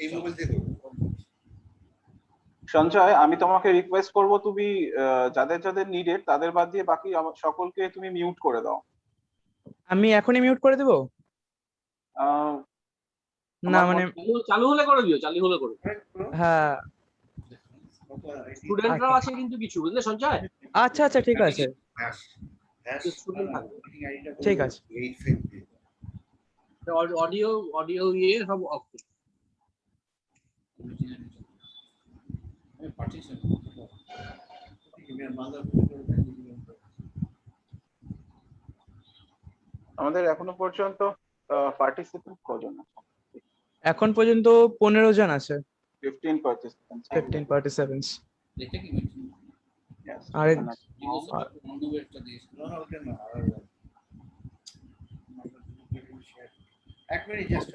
এই মোবাইল দিয়ে করবো। সঞ্জয়, আমি তোমাকে রিকোয়েস্ট করব, তুমি যাদের যাদের নিডেড তাদের বাদ দিয়ে বাকি সকলকে তুমি মিউট করে দাও। আমি এখনই মিউট করে দেবো? না মানে চালু হলে করে দিও, চালু হলে করে। হ্যাঁ স্টুডেন্টরাও আছে কিন্তু কিছু, বুঝলে সঞ্জয়? আচ্ছা আচ্ছা ঠিক আছে স্টুডেন্ট থাকবে। ঠিক আছে। অডিও অডিও ইয়ে সব অফ। আমাদের এখনো পর্যন্ত পার্টিসিপেন্ট কজন আছে? এখন পর্যন্ত 15 জন আছে। 15 participants. 15 participants. Yes. আর এক মিনিট জাস্ট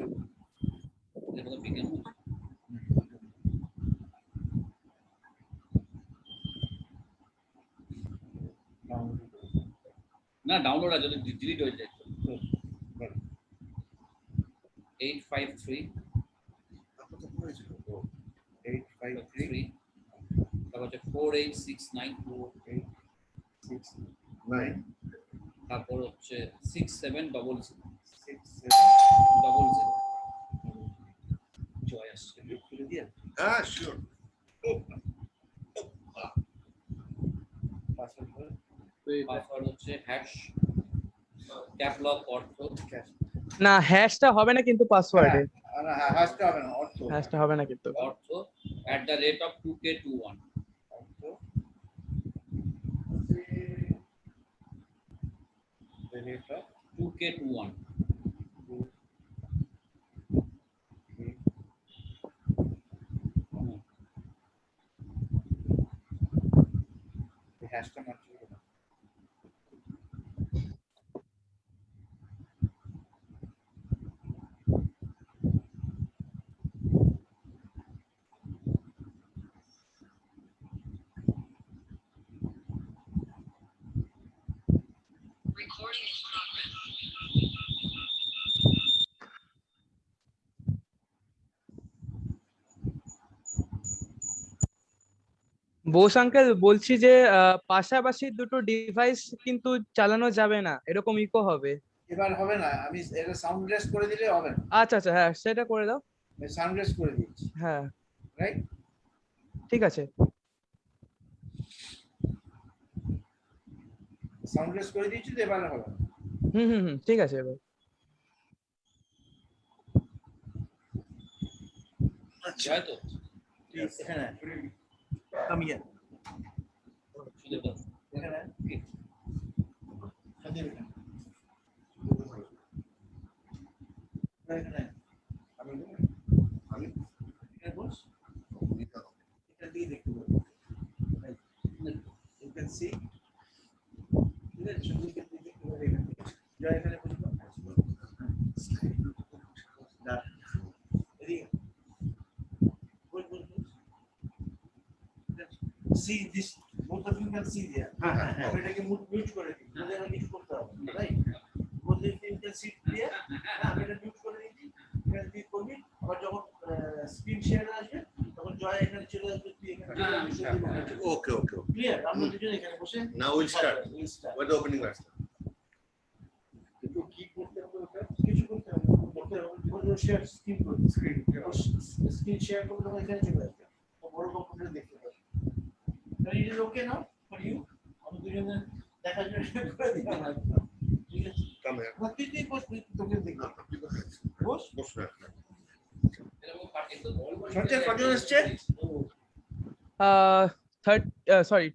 না ডাউনলোড আছে, যদি ডিলিট হয়ে যায়। 853 853 তারপর হচ্ছে 4869 তারপর হচ্ছে 6700 জয় আসছে। খুলে দিয়ে হ্যাঁ শিওর। পাসওয়ার্ড হচ্ছে হ্যাশ ক্যাপলক অর্থ। না হ্যাশটা হবে না কিন্তু পাসওয়ার্ডে। না হ্যাশটা হবে না, অর্থ হ্যাশটা হবে না কিন্তু। অর্থ @2k21 অর্থ @2k21 হ্যাশটা মাত্র বোস আঙ্কেল বলছি যে পাশাপাশি দুটো ডিভাইস কিন্তু চালানো যাবে না, এরকম ইকো হবে। এবার হবে না, আমি এটা সাউন্ড রেস করে দিলে হবে না। আচ্ছা আচ্ছা হ্যাঁ সেটা করে দাও। আমি সাউন্ড রেস করে দিচ্ছি। হ্যাঁ রাইট ঠিক আছে। সাউন্ড রেস করে দিচ্ছি তো এবার হবে। হুম ঠিক আছে এবার। আচ্ছা তো এখানে কাম হিয়ার শুধু দাও এখানে সাথে এখানে আমি এখানে বস এটা দিয়ে দেখতে পাবো। You can see এটা ছবিকে দেখতে পাবো এখানে। যা এখানে বসবো না এদিকে see this, both of you can see there. এটাকে মিউট করে দিই, যদি আমি কিছু করতে হবে right. both of you can see there, আমি এটা মিউট করে দিই। এখানে ক্লিক করবি, আবার যখন স্ক্রিন শেয়ার আসবে তখন জয় এখানে চলে আসবে, তুই এখানে ওকে ওকে ক্লিয়ার। আমরা দুজন এখানে বসে now will start with the opening class. কিন্তু কি করতে হবে ওটা? কিছু করতে হবে পুরো শেয়ার স্ক্রিন করতে, স্ক্রিন শেয়ার করলে তখন এখানে চলে আসবে, বড় কম্পিউটারে দেখতে পাবে। But it is okay now for you. আমি দুজনে দেখার জন্য করে দিলাম। ঠিক আছে কাম হিয়ার। না তুই বস, তোকে দেখব। বস বস না। সঞ্জয় কজন এসেছে?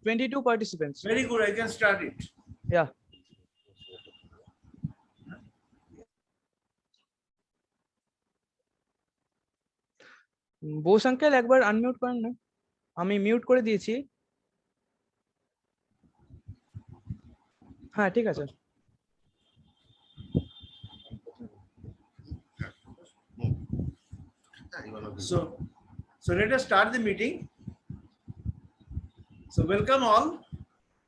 22 participants. Very good, I can start it. Yeah. Bose uncle একবার আনমিউট করেন না, আমি মিউট করে দিয়েছি। হ্যাঁ ঠিক আছে। So let us start the meeting. So welcome all.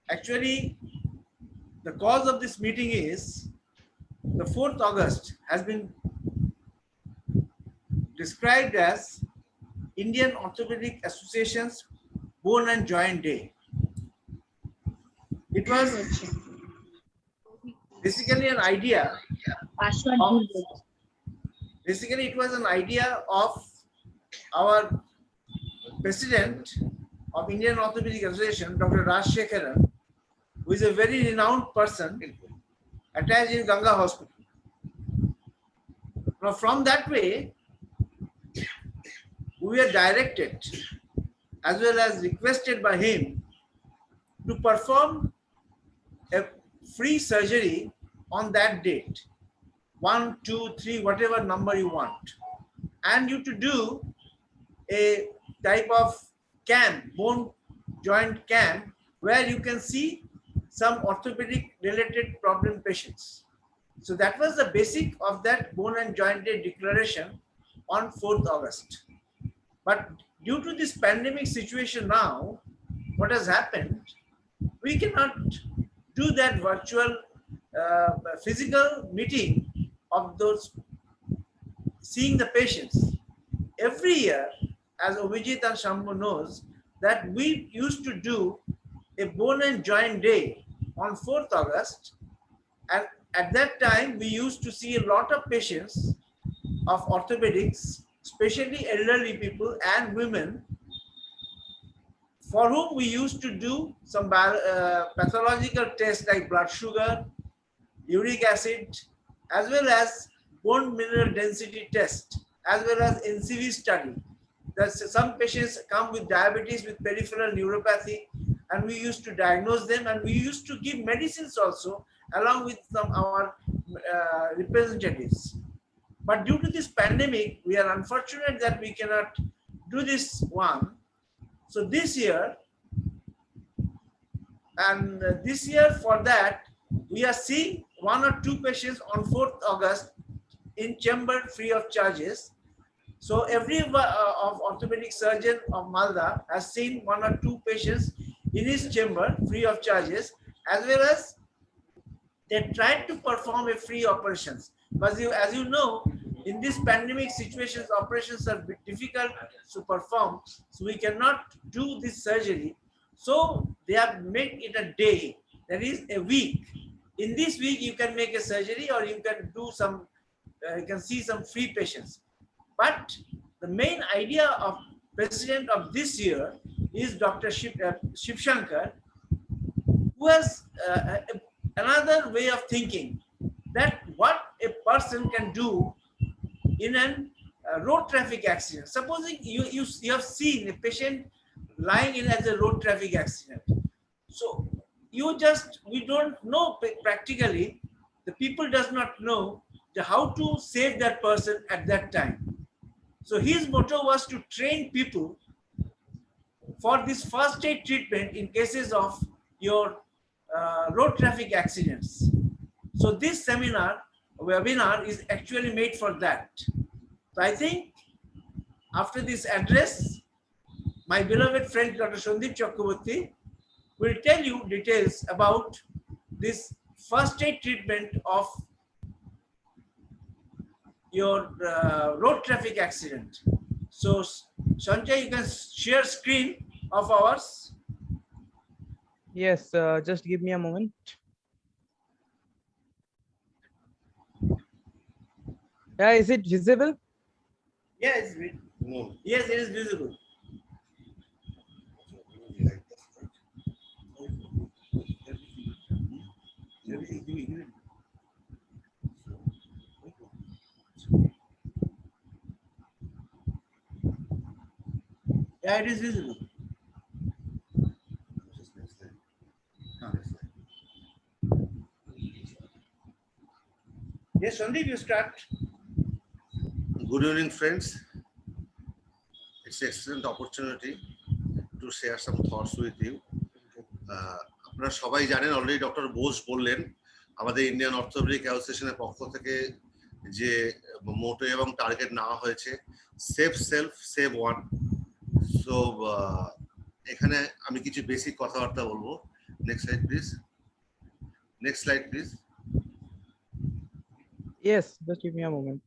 Actually, the cause of this meeting is the 4th August has been described as Indian Orthopedic Association's Bone and Joint Day. It was basically an idea. Basically, it was an idea of our president of Indian Orthopedic Association, Dr. Rajshekharan, who is a very renowned person attached in Ganga Hospital. Now, from that way, we were directed as well as requested by him to perform a free surgery on that date, 1, 2, 3, whatever number you want, and you to do a type of camp, bone joint camp, where you can see some orthopedic related problem patients. So that was the basic of that Bone and Joint Day declaration on 4th August. But due to this pandemic situation now, what has happened, we cannot do that virtual physical meeting of those seeing the patients. Every year, as Abhijit and Shambhu knows, that we used to do a Bone and Joint Day on 4th August, and at that time we used to see a lot of patients of orthopedics, especially elderly people and women, for whom we used to do some pathological tests like blood sugar, uric acid, as well as bone mineral density test, as well as NCV study. Some patients come with diabetes with peripheral neuropathy, and we used to diagnose them, and we used to give medicines also along with some our representatives. But due to this pandemic, we are unfortunate that we cannot do this one. So this year, and this year for that, we are seeing 1 or 2 patients on 4th August in chamber free of charges. So every of orthopedic surgeon of Malda has seen 1 or 2 patients in his chamber free of charges, as well as they tried to perform a free operations. But as you know, in this pandemic situations, operations are difficult to perform, so we cannot do this surgery. So they have made it a day, that is a week. In this week, you can make a surgery, or you can do some, you can see some free patients. But the main idea of president of this year is Dr. Shiv Shankar, who has another way of thinking, that what a person can do in a road traffic accident. Supposing you have seen a patient lying in as a road traffic accident. So we don't know practically, the people does not know how to save that person at that time. So his motto was to train people for this first aid treatment in cases of your road traffic accidents. So this webinar is actually made for that. So I think after this address, my beloved friend Dr. Sandeep Chakraborty will tell you details about this first aid treatment of your road traffic accident. So Sanjay, you can share screen of ours. Yes, just give me a moment. Yeah, is it visible? Yes, yes, it is visible. Yeah, it is visible. Yes, Sandeep, you start. Good evening, friends. It's an excellent opportunity to share some thoughts with you. আপনারা সবাই জানেন, already doctor Bose বললেন, আমাদের Indian orthopaedic অ্যাসোসিয়েশনের পক্ষ থেকে যে মোটো এবং টার্গেট নেওয়া হয়েছে, save self save one. So এখানে আমি কিছু বেসিক কথাবার্তা বলবো। Next slide please. Next slide please. Yes, just give me a moment.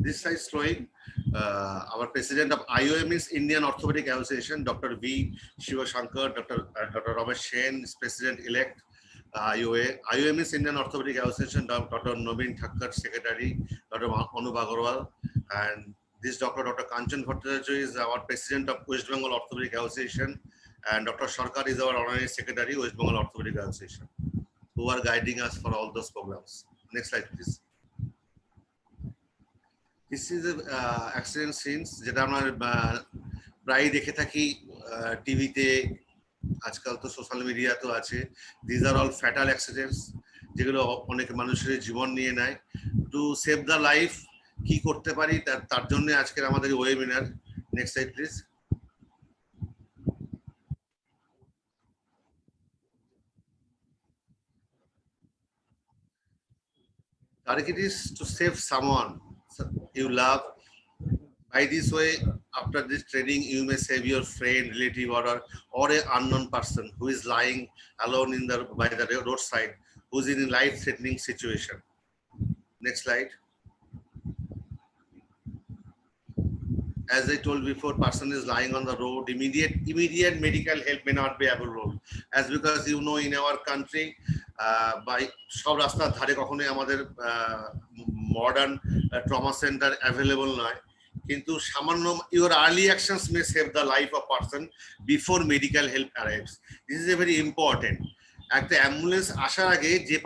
this side showing our president of IOM is Indian Orthopedic Association, Dr. V. Shiva Shankar, Dr. Ramesh Sen is president-elect. IOA. IOM is Indian Orthopedic Association, Dr. Naveen Thakkar, secretary, Dr. Anub Agarwal, and this Dr. Kanchan Bhattacharya is our president of West Bengal Orthopedic Association, and Dr. Sarkar is our honorary secretary, West Bengal Orthopedic Association, who are guiding us for all those programs. Next slide, please. This is accident scenes যেটা আমরা প্রায় দেখে থাকি টিভিতে, আজকাল তো social media তো আছে। This are all fatal accidents যেগুলো অনেক মানুষের জীবন নিয়ে নেয়। টু সেভ দ্য লাইফ কি করতে পারি তার জন্য আজকের আমাদের webinar. Next slide please. Target is to save someone you love. By this way, after this training, you may save your friend, relative, or an unknown person who is lying alone by the roadside, who's in a life-threatening situation. Next slide. As I told before, person is lying on the road. Immediate medical help may not be available, as because you know in our country, by সব রাস্তার ধারে কখনোই আমাদের modern trauma centre available নয়, কিন্তু সামান্য your early actions may save the life of person before medical help arrives. This is a very important. একটা ambulance আসার আগে যে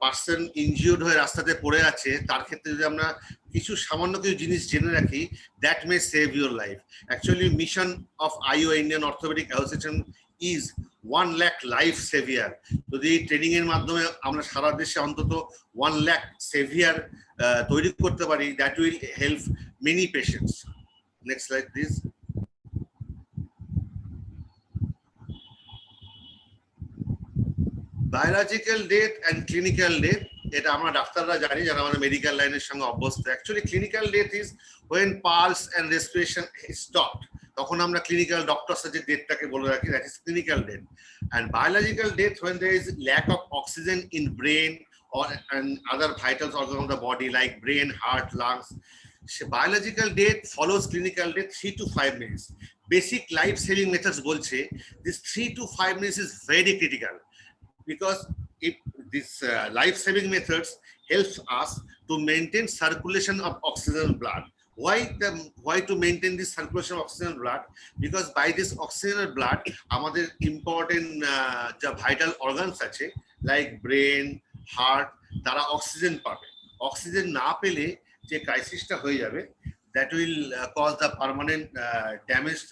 পার্সন ইনজিওর্ড হয়ে রাস্তাতে পড়ে আছে তার ক্ষেত্রে যদি আমরা কিছু সামান্য কিছু জিনিস জেনে রাখি, that may save your life. Actually mission of IO Indian orthopaedic association is 1 lakh life saviour. যদি ট্রেনিং এর মাধ্যমে আমরা সারা দেশে অন্তত 1 লাখ সেভিয়ার তৈরি করতে পারি, that will help many patients. Next slide please. Biological death and clinical death, এটা আমরা ডাক্তাররা জানি যারা আমাদের মেডিকেল লাইনের সঙ্গে অভ্যস্ত। Actually clinical death is when pulse and respiration stopped, তখন আমরা ক্লিনিক্যাল ডক্টরস যে ডেথটাকে বলে রাখি, that is clinical death. And biological death when there is lack of oxygen in brain or and other vital organs of the body like brain, heart, lungs. Biological death follows clinical death 3 to 5 minutes. Basic life saving methods bolche this 3 to 5 minutes is very critical, because if this life saving methods helps us to maintain circulation of oxygen blood. Why to maintain this circulation of oxygen blood? Because by this oxygen blood আমাদের important যা vital organs আছে like brain, heart, তারা oxygen পাবে। Oxygen না পেলে যে ক্রাইসিসটা হয়ে যাবে, that will cause the permanent damage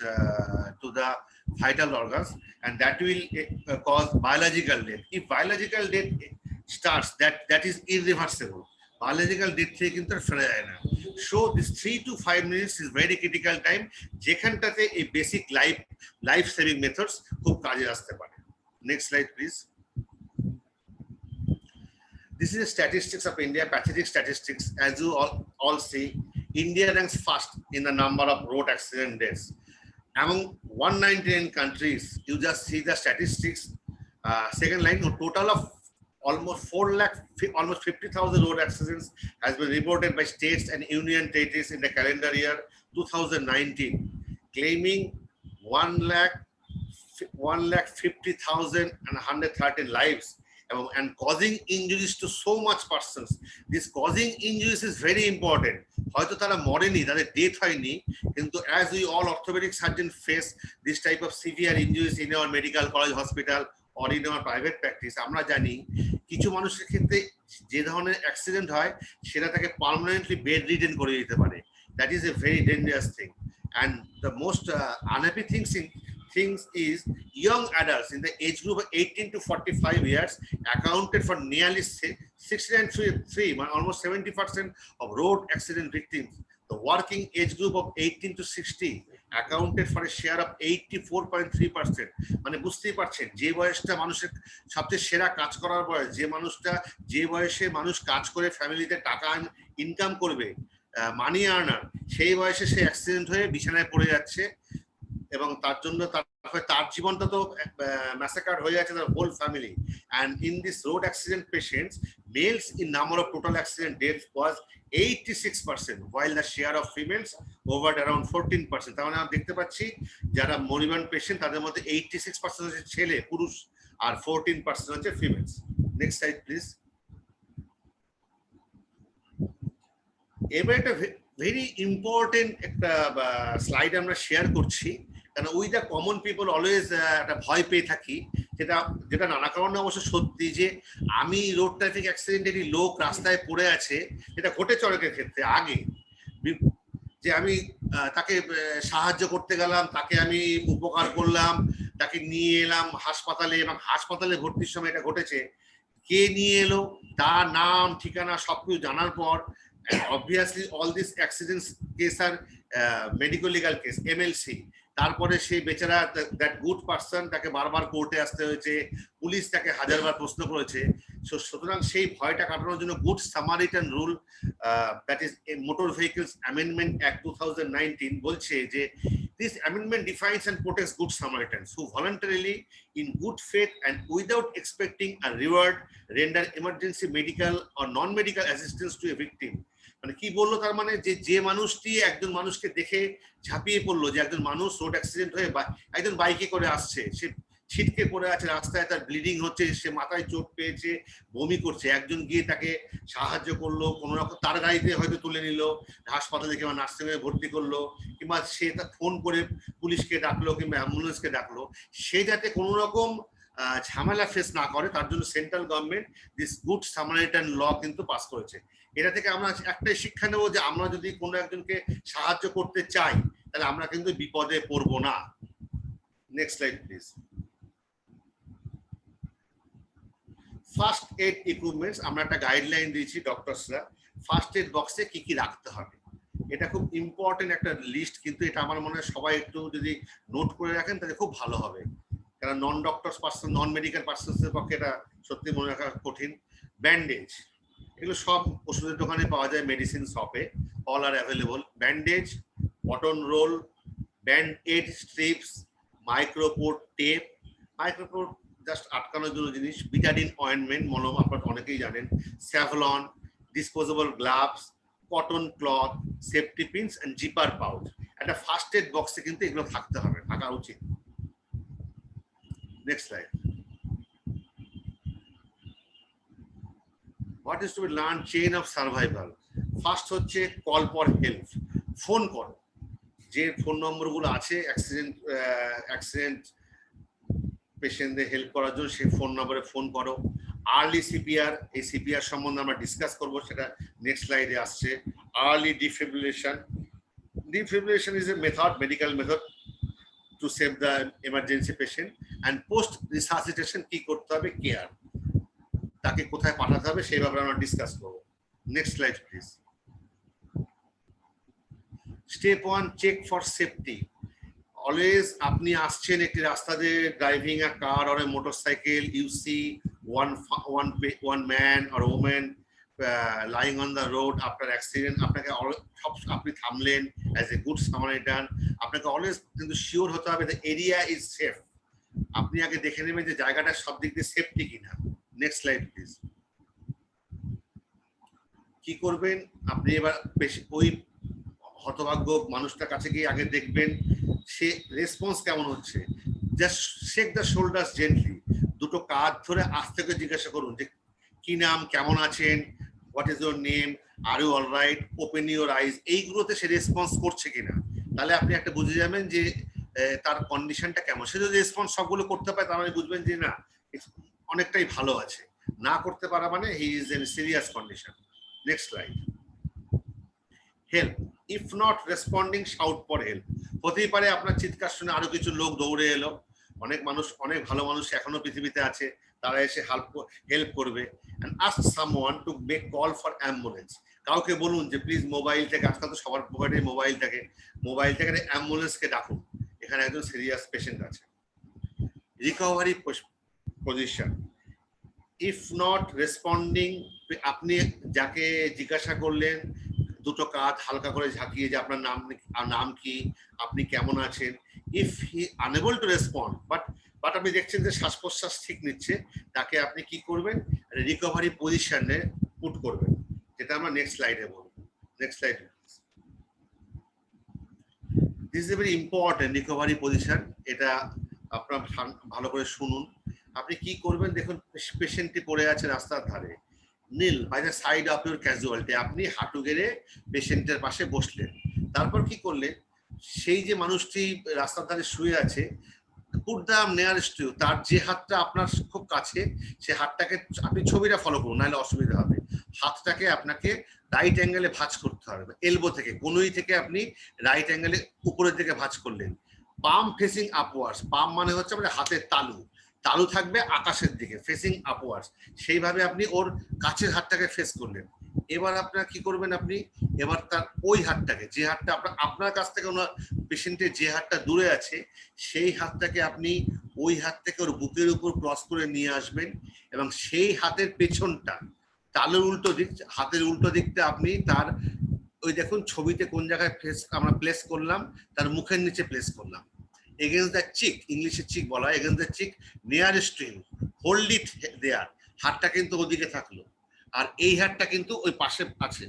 to the vital organs, and that will cause biological death. If biological death starts, that is irreversible. Biological death থেকে কিন্তু ফেরা যায় না। So this 3 to 5 minutes is very critical time, যেখানটাতে এই basic life saving methods খুব কাজে আসতে পারে। Next slide please. This is the statistics of India, pathetic statistics. As you all see, India ranks first in the number of road accident deaths. Among 199 countries, you just see the statistics. Second line, a total of almost 50,000 road accidents has been reported by states and union territories in the calendar year 2019, claiming 150,113 lives. And causing injuries to so much persons. This causing injuries is very important. হয়তো তারা মরেনি, তাদের death হয়নি, কিন্তু as we all orthopedic surgeons face this type of severe injuries in our medical college hospital or in our private practice, আমরা জানি কিছু মানুষের ক্ষেত্রে যে ধরনের অ্যাক্সিডেন্ট হয় সেটা তাকে পার্মানেন্টলি বেড রিডেন করে দিতে পারে। That is a very dangerous thing. And the most unhappy things is young adults in the age group of 18 to 45 years accounted for nearly 63, almost 70% of road accident victims. The working age group of 18 to 60 accounted for a share of 84.3%. মানে বুঝতেই পারছেন, যে বয়সটা মানুষের সবচেয়ে সেরা কাজ করার বয়স, যে বয়সে মানুষ কাজ করে ফ্যামিলিতে টাকা ইনকাম করবে, মানি আর্নার, সেই বয়সে সে অ্যাক্সিডেন্ট হয়ে বিছানায় পড়ে যাচ্ছে। এবং তার জন্য তার জীবনটা তো ম্যাসাকার হয়ে যাচ্ছে, তার whole family. And in this road accident patients, males in number of total accident death was 86%, while the share of females hovered around 14%. তার মানে আমরা দেখতে পাচ্ছি যারা মরিবান পেশেন্ট তাদের মধ্যে 86% হচ্ছে ছেলে পুরুষ আর 14% হচ্ছে ফিমেলস। Next slide please. এবার একটা ভেরি ইম্পর্টেন্ট একটা স্লাইড আমরা শেয়ার করছি, কারণ we the common people always একটা ভয় পেয়ে থাকি, যেটা নানা কারণে অবশ্য সত্যি, যে আমি রোড ট্রাফিক অ্যাক্সিডেন্টে একটি লোক রাস্তায় পড়ে আছে, যেটা ঘটেছে অনেকের ক্ষেত্রে আগে, যে আমি তাকে সাহায্য করতে গেলাম, তাকে আমি উপকার করলাম, তাকে নিয়ে এলাম হাসপাতালে, এবং হাসপাতালে ভর্তির সময় এটা ঘটেছে। কে নিয়ে এলো, তার নাম ঠিকানা সবকিছু জানার পর, obviously all these accidents case are medical legal case, MLC, তারপরে সেই বেচারা দ্যাট গুড পারসন তাকে বারবার কোর্টে আসতে হয়েছে, পুলিশ তাকে হাজারবার প্রশ্ন করেছে। সুতরাং সেই ভয়টা কাটানোর জন্য good Samaritan rule, that is motor vehicles amendment act 2019 বলছে যে this amendment defines and protects good Samaritans who voluntarily, in good faith and without expecting a reward, render emergency medical or non-medical assistance to a victim. মানে কি বললো, তার মানে যে মানুষটি একজন মানুষকে দেখে ঝাঁপিয়ে পড়লো, যে একজন মানুষ রোড অ্যাক্সিডেন্ট হয়ে একজন বাইকে করে আসছে, সে ছিটকে পড়ে আছে রাস্তায়, তার ব্লিডিং হচ্ছে, সে মাথায় চোট পেয়েছে, বমি করছে, একজন গিয়ে তাকে সাহায্য করলো, কোনো রকম তার গাড়িতে হয়তো তুলে নিল, হাসপাতালে কিংবা নার্সিংহোমে ভর্তি করলো, কিংবা সে ফোন করে পুলিশকে ডাকলো কিংবা অ্যাম্বুলেন্সকে ডাকলো, সে যাতে কোনো রকম ঝামেলা ফেস না করে তার জন্য central government this good samaritan law কিন্তু পাস করেছে। এটা থেকে আমরা একটাই শিক্ষা নেবো, যে আমরা যদি কোনো একজনকে সাহায্য করতে চাই তাহলে আমরা কিন্তু বিপদে পড়বো না। Next slide please. First aid equipments, আমরা একটা গাইডলাইন দিয়েছি ডক্টরসরা, ফার্স্ট এড বক্সে কি কি রাখতে হবে, এটা খুব ইম্পর্টেন্ট একটা লিস্ট, কিন্তু এটা আমার মনে হয় সবাই একটু যদি নোট করে রাখেন তাহলে খুব ভালো হবে, কারণ নন ডক্টরস পার্সন, নন মেডিকেল পার্সনসের পক্ষে এটা সত্যি মনে রাখা কঠিন। ব্যান্ডেজ, এগুলো সব ওষুধের দোকানে পাওয়া যায়, মেডিসিন শপে all are available. Bandage, cotton roll, band aid strips, micropore tape, micropore just আটকানোর জন্য জিনিস, বিটাডিন অয়েন্টমেন্ট, মলম আপনারা অনেকেই জানেন, Savlon, disposable gloves, cotton cloth, safety pins and zipper pouch. একটা ফার্স্ট এড বক্সে কিন্তু এগুলো থাকতে হবে, থাকা উচিত। Next slide. What is to be learned? Chain of survival. First হচ্ছে কল ফর হেল্প, ফোন করো, যে ফোন নম্বরগুলো আছে অ্যাক্সিডেন্ট পেশেন্টদের হেল্প করার জন্য সেই ফোন নম্বরে ফোন করো। আর্লি সিপিআর, এই সিপিআর সম্বন্ধে আমরা ডিসকাস করবো, সেটা নেক্সট স্লাইডে আসছে। Early defibrillation, defibrillation is a method, medical method two save the emergency patient. And post resuscitation কি করতে হবে, কেয়ার, তাকে কোথায় পাঠাতে হবে সেই ব্যাপারে আমরা ডিসকাস করবো। Next slide please. Step 1, check for safety. Always আপনি আসছেন একটি রাস্তা দিয়ে, driving a car or a motorcycle, you see one man or woman lying on the road after accident, আপনাকে আপনি থামলেন অ্যাজ এ গুড সামারিটান, আপনাকে always কিন্তু sure হতে হবে দ্য এরিয়া ইজ সেফ। আপনি আগে দেখে নেবেন যে জায়গাটা সব দিক দিয়ে সেফটি কিনা। Next slide please. কি করবেন আপনি এবার, ওই হতভাগ্য মানুষটার কাছে গিয়ে আগে দেখবেন সে রেসপন্স কেমন হচ্ছে। Just shake the shoulders gently, দুটো কাঁধ ধরে আস্তে করে জিজ্ঞাসা করুন যে কি নাম, কেমন আছেন, what is your name, are you all right, open your eyes. এইগুলোতে সে রেসপন্স করছে কিনা, তাহলে আপনি একটা বুঝে যাবেন যে তার কন্ডিশনটা কেমন। সে যদি রেসপন্স সবগুলো করতে পারে তার মানে বুঝবেন যে না অনেকটাই ভালো আছে, না করতে পারা মানে he is in serious condition. Next slide. Help, if not responding shout for help. হতেই পারে আপনার চিৎকার শুনে আরো কিছু লোক দৌড়ে এলো, অনেক মানুষ, অনেক ভালো মানুষ এখনো পৃথিবীতে আছে, তারা এসে হেল্প করবে। and ask someone to make call for ambulance, কাউকে বলুন যে প্লিজ মোবাইল থেকে, আজকাল তো সবার পকেটে মোবাইল থাকে, মোবাইল থেকে অ্যাম্বুলেন্সকে ডাকুন, এখানে একজন সিরিয়াস পেশেন্ট আছে। Recovery position, if not responding, আপনি যাকে জিজ্ঞাসা করলেন দুটো কাঁধ হালকা করে ঝাঁকিয়ে যে আপনার নাম কি, আপনি কেমন আছেন, if he unable to respond but আপনি দেখছেন যে শ্বাস প্রশ্বাস ঠিক নিচ্ছে, তাকে আপনি কি করবেন, রিকভারি পজিশনে পুট করবেন, যেটা আমরা নেক্সট স্লাইডে বলবো। Next slide. This is a very important recovery position, এটা আপনার ভালো করে শুনুন। আপনি কি করবেন, দেখুন পেশেন্টটি পড়ে আছে রাস্তার ধারে, kneel by the side of your casualty, আপনি হাঁটু গেড়ে পেশেন্টের পাশে বসলেন। তারপর কি করলেন, সেই যে মানুষটি রাস্তার ধারে শুয়ে আছে, পুট দ্য নিয়ারেস্ট টু, তার যে হাতটা আপনার খুব কাছে, সে হাতটাকে আপনি ছবিটা ফলো করুন, নাহলে অসুবিধা হবে। হাতটাকে আপনাকে রাইট অ্যাঙ্গেলে ভাঁজ করতে হবে, এলবো থেকে, কনুই থেকে আপনি রাইট অ্যাঙ্গেলে উপরের দিকে ভাঁজ করলেন। পাম ফেসিং আপওয়ার্ডস, পাম মানে হচ্ছে আমাদের হাতের তালু, তালু থাকবে আকাশের দিকে ফেসিং আপওয়ার্ডস, সেইভাবে আপনি ওর কাছের হাতটাকে ফেস করলেন। এবার আপনার কি করবেন, আপনি এবার তার ওই হাতটাকে, যে হাতটা আপনার কাছ থেকে ওনার পেশেন্টের যে হাতটা দূরে আছে, সেই হাতটাকে আপনি ওই হাত থেকে ওর বুকের উপর ক্রস করে নিয়ে আসবেন, এবং সেই হাতের পেছনটা তালুর উল্টো দিক, হাতের উল্টো দিকটা আপনি তার ওই দেখুন ছবিতে কোন জায়গায় আমরা প্লেস করলাম, তার মুখের নিচে প্লেস করলাম, এগেন্স্ট দ্য চিক, ইংলিশে চিক বলা হয়, against the cheek nearest to him, hold it there, হাতটা কিন্তু ওদিকে থাকলো, আর এই হাতটা কিন্তু ওই পাশে আছে,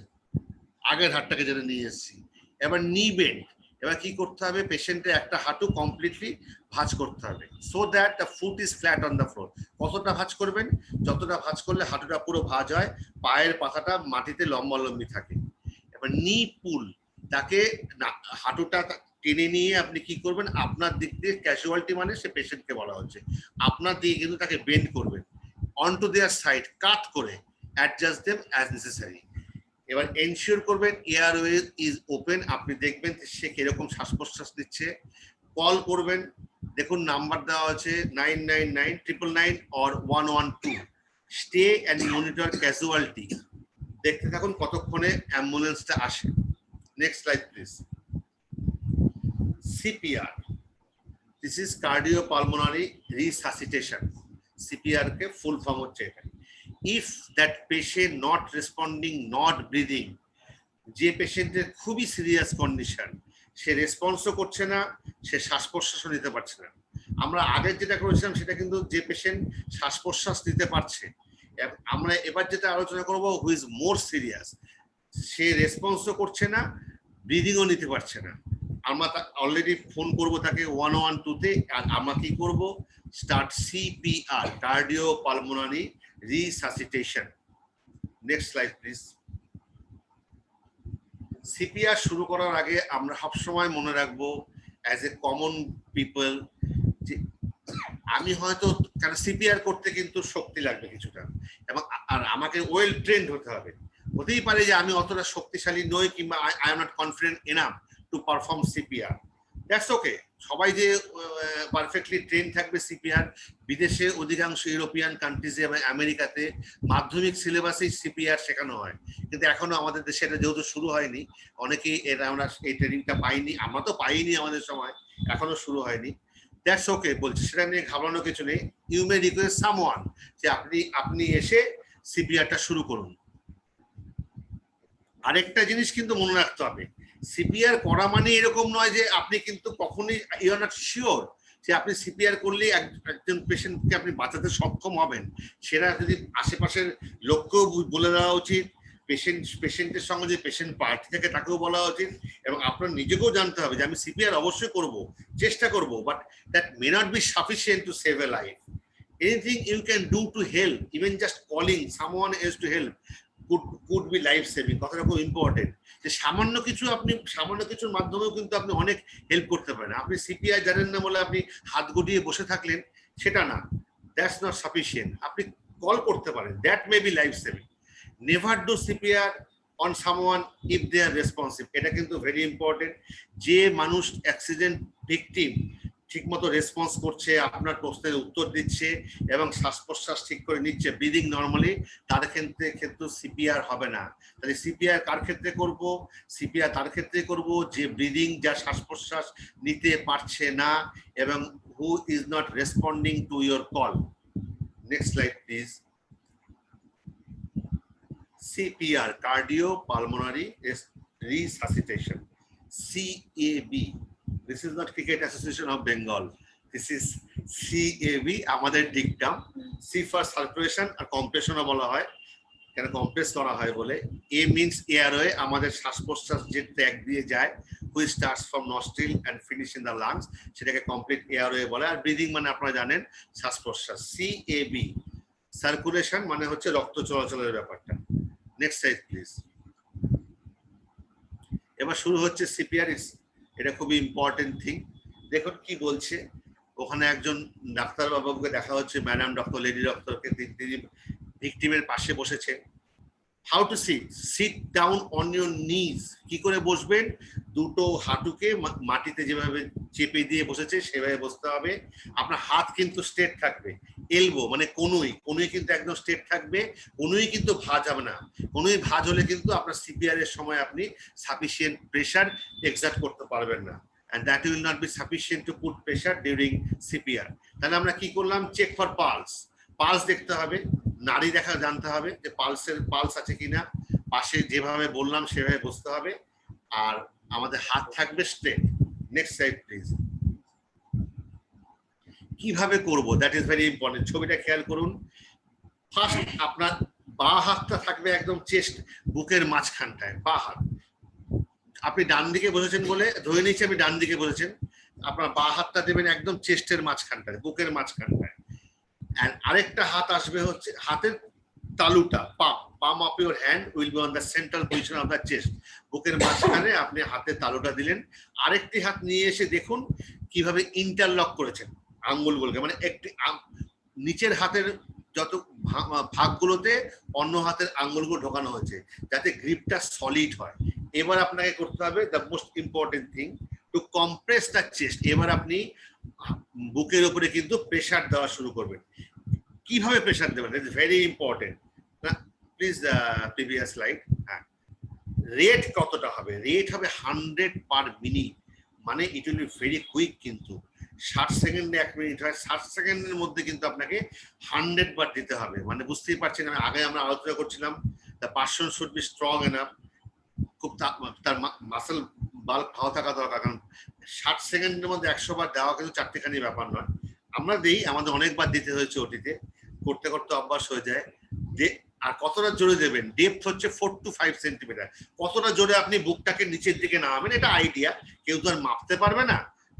আগের হাতটাকে যেটা নিয়ে এসেছি। এবার নি বেন্ড, এবার কি করতে হবে, পেশেন্টের একটা হাঁটু কমপ্লিটলি ভাঁজ করতে হবে, so that the foot is flat on the floor. কতটা ভাঁজ করবেন, যতটা ভাঁজ করলে হাঁটুটা পুরো ভাঁজ হয়, পায়ের পাতাটা মাটিতে লম্বালম্বি থাকে। এবার নি পুল, তাকে হাঁটুটা টেনে নিয়ে আপনি কি করবেন, আপনার দিক দিয়ে, ক্যাজুয়ালিটি মানে সে পেশেন্টকে বলা হচ্ছে, আপনার দিকে কিন্তু তাকে বেন্ড করবেন, অন টু দেয়ার সাইড, কাট করে, অ্যাডজাস্ট দেম অ্যাজ নেসেসারি। এবার এনশিওর করবেন এয়ারওয়ে ইজ ওপেন, আপনি দেখবেন সে কিরকম শ্বাস প্রশ্বাস নিচ্ছে, কল করবেন, দেখুন নাম্বার দেওয়া আছে 999-999 or 112, stay and monitor casualty, দেখতে থাকুন কতক্ষণে অ্যাম্বুলেন্সটা আসে। Next slide please. CPR, this is cardiopulmonary resuscitation, CPR কে ফুল ফর্ম হচ্ছে এটা। If that patient not responding, not breathing, যে পেশেন্টের খুবই সিরিয়াস কন্ডিশন, সে রেসপন্সও করছে না, সে শ্বাস প্রশ্বাসও নিতে পারছে না। আমরা আগের যেটা করেছিলাম সেটা কিন্তু যে পেশেন্ট শ্বাস প্রশ্বাস নিতে পারছে, আমরা এবার যেটা আলোচনা করবো হু ইজ মোর সিরিয়াস, সে রেসপন্সও করছে না, ব্রিদিংও নিতে পারছে না। আমরা অলরেডি ফোন করবো তাকে 112-তে, আর আমরা কি করবো, start CPR, cardio pulmonary resuscitation. Next slide please. CPR শুরু করার আগে আমরা সবসময় মনে রাখবো অ্যাজ এ কমন পিপল, যে আমি হয়তো, কারণ সিপিআর করতে কিন্তু শক্তি লাগবে কিছুটা, এবং আর আমাকে ওয়েল ট্রেন্ড হতে হবে। হতেই পারে যে আমি অতটা শক্তিশালী নই, কিংবা I am not confident enough to perform CPR, that's okay. সবাই যে পারফেক্টলি ট্রেন থাকবে সিপিআর, বিদেশে অধিকাংশ ইউরোপিয়ান কান্ট্রিজে এবং আমেরিকাতে মাধ্যমিক সিলেবাসেই সিপিআর শেখানো হয়, কিন্তু এখনো আমাদের দেশে এটা যেহেতু শুরু হয়নি, অনেকেই আমরা এই ট্রেনিংটা পাইনি, আমরা তো পাইনি আমাদের সময়, এখনো শুরু হয়নি। দ্যাটস ওকে বলছি, সেটা নিয়ে ঘাবড়ানোর কিছু নেই। ইউ মে রিকোয়েস্ট সামওয়ান, যে আপনি এসে সিপিআরটা শুরু করুন। আরেকটা জিনিস কিন্তু মনে রাখতে হবে, সিপিআর করা মানে এরকম নয় যে আপনি কিন্তু কখনোই ইউ আর নট শিওর যে আপনি সিপিআর করলে একজন পেশেন্টকে আপনি বাঁচাতে সক্ষম হবেন। সেটা যদি আশেপাশের লোককেও বলে দেওয়া উচিত, পেশেন্টের সঙ্গে যে পেশেন্ট পার্টি থেকে তাকেও বলা উচিত, এবং আপনার নিজেকেও জানতে হবে যে আমি সিপিআর অবশ্যই করব, চেষ্টা করব, but that may not be sufficient to save a life. Anything you can do to help, even just calling someone else to help could be life saving। কথাটা খুব ইম্পর্টেন্ট, যে সামান্য কিছুর মাধ্যমেও কিন্তু আপনি অনেক হেল্প করতে পারেন। আপনি সিপিআর জানেন না বলে আপনি হাত গুটিয়ে বসে থাকলেন, সেটা না, দ্যাটস নট সাফিসিয়েন্ট। আপনি কল করতে পারেন, that may be life saving. Never do CPR on someone if they are responsive, এটা কিন্তু ভেরি ইম্পর্টেন্ট। যে মানুষ অ্যাক্সিডেন্ট ভিকটিম ঠিকমতো রেসপন্স করছে, আপনার প্রশ্নের উত্তর দিচ্ছে এবং শ্বাস প্রশ্বাস ঠিক করে নিচ্ছে, ব্রিদিং নর্মালি, তার ক্ষেত্রে সিপিআর হবে না। তাহলে সিপিআর কার ক্ষেত্রে করব? সিপিআর তার ক্ষেত্রে করব যে ব্রিদিং, যা শ্বাস প্রশ্বাস নিতে পারছে না এবং who is not responding to your call. Next slide please. CPR, cardio pulmonary resuscitation, CAB, This is not Cricket Association of Bengal. This is CAB, আমাদের ডিকটাম। C for circulation R compression বলা হয়, কেন কম্প্রেস করা হয় বলে। A means airway, আমাদের শ্বাস প্রশ্বাস যে ট্র্যাক দিয়ে যায়, which starts from nostril and finish in the lungs, সেটাকে কমপ্লিট এয়ারওয়ে বলে। আর ব্রিদিং মানে আপনারা জানেন শ্বাস প্রশ্বাস। CAB সার্কুলেশন মানে হচ্ছে রক্ত চলাচলের ব্যাপারটা। Next side please. এবার শুরু হচ্ছে সিপিআর। এটা খুবই ইম্পর্টেন্ট থিং। দেখুন কি বলছে ওখানে। একজন ডাক্তার বাবুকে দেখা হচ্ছে, ম্যাডাম ডক্টর, লেডি ডক্টরকে, তিনি ভিকটিমের পাশে বসেছেন। How to sit down on your নিজ। কি করে বসবেন? দুটো হাঁটুকে মাটিতে যেভাবে চেপে দিয়ে বসেছে সেভাবে বসতে হবে। আপনার হাত কিন্তু স্ট্রেট থাকবে। এলবো মানে কনুই কিন্তু একদম স্ট্রেট থাকবে। কনুই কিন্তু ভাঁজ হবে না। কনুই ভাঁজ হলে কিন্তু আপনার সিপিআর এর সময় আপনি সাফিসিয়েন্ট প্রেশার এক্সার্ট করতে পারবেন না, and that will not be sufficient to put pressure during CPR. তাহলে আমরা কি করলাম? Check for pulse. পালস দেখতে হবে, নাড়ি দেখা জানতে হবে যে পালস আছে কিনা। পাশে যেভাবে বললাম সেভাবে বসতে হবে, আর আমাদের হাত থাকবে স্ট্রেট। Next side please. কিভাবে করব, দ্যাট ইজ ভেরি ইম্পর্টেন্ট। ছবিটা খেয়াল করুন। ফার্স্ট আপনার বাঁ হাতটা থাকবে একদম চেস্ট, বুকের মাঝখানটায় বাঁ হাত। আপনি ডান দিকে বসেছেন বলে ধরে নিচ্ছি আপনি ডান দিকে বসেছেন। আপনার বাঁ হাতটা দেবেন একদম চেস্টের মাঝখানটায়, বুকের মাঝখানটায়। এন্ড আরেকটা হাত আসবে হচ্ছে হাতের তালুটা, palm of your hand will be on the central position of the chest. বুকের মাঝখানে আপনি হাতের তালুটা দিলেন। আরেকটি হাত নিয়ে এসে দেখুন কিভাবে ইন্টারলক করেছেন আঙ্গুলগুলোকে, মানে একটি নিচের হাতের যত ভাগগুলোতে অন্য হাতের আঙ্গুলগুলো ঢোকানো হয়েছে যাতে গ্রিপটা সলিড হয়। এবার আপনাকে করতে হবে the most important thing, to compress the chest. এবার আপনি বুকের উপরে কিন্তু প্রেসার দেওয়া শুরু করবেন। কিভাবে প্রেসার দেবেন? It's very important. Please previous slide. হ্যাঁ, রেট কতটা হবে? রেট হবে 100 পার মিনিট, মানে it will be very quick. কিন্তু 60 সেকেন্ডে 1 মিনিট হয়, 60 সেকেন্ডের মধ্যে কিন্তু আপনাকে 100 বার দিতে হবে। মানে বুঝতেই পারছেন, আগে আমরা আলোচনা করছিলাম the person should be strong enough, খুব তার মাসেল বাল্ক ভালো থাকা দরকার। কারণ 60 সেকেন্ডের মধ্যে 100 বার দেওয়া কিন্তু চারটেখানি ব্যাপার নয়। আমরা দিই, আমাদের অনেকবার দিতে হয়েছে ওটিতে, করতে করতে অভ্যাস হয়ে যায়। আর কতটা জোরে দেবেন? ডেপথ হচ্ছে 4 to 5 সেন্টিমিটার। কতটা জোরে আপনি বুকটাকে নিচের দিকে নামাবেন এটা আইডিয়া, কেউ তো আর মাপতে পারবে না।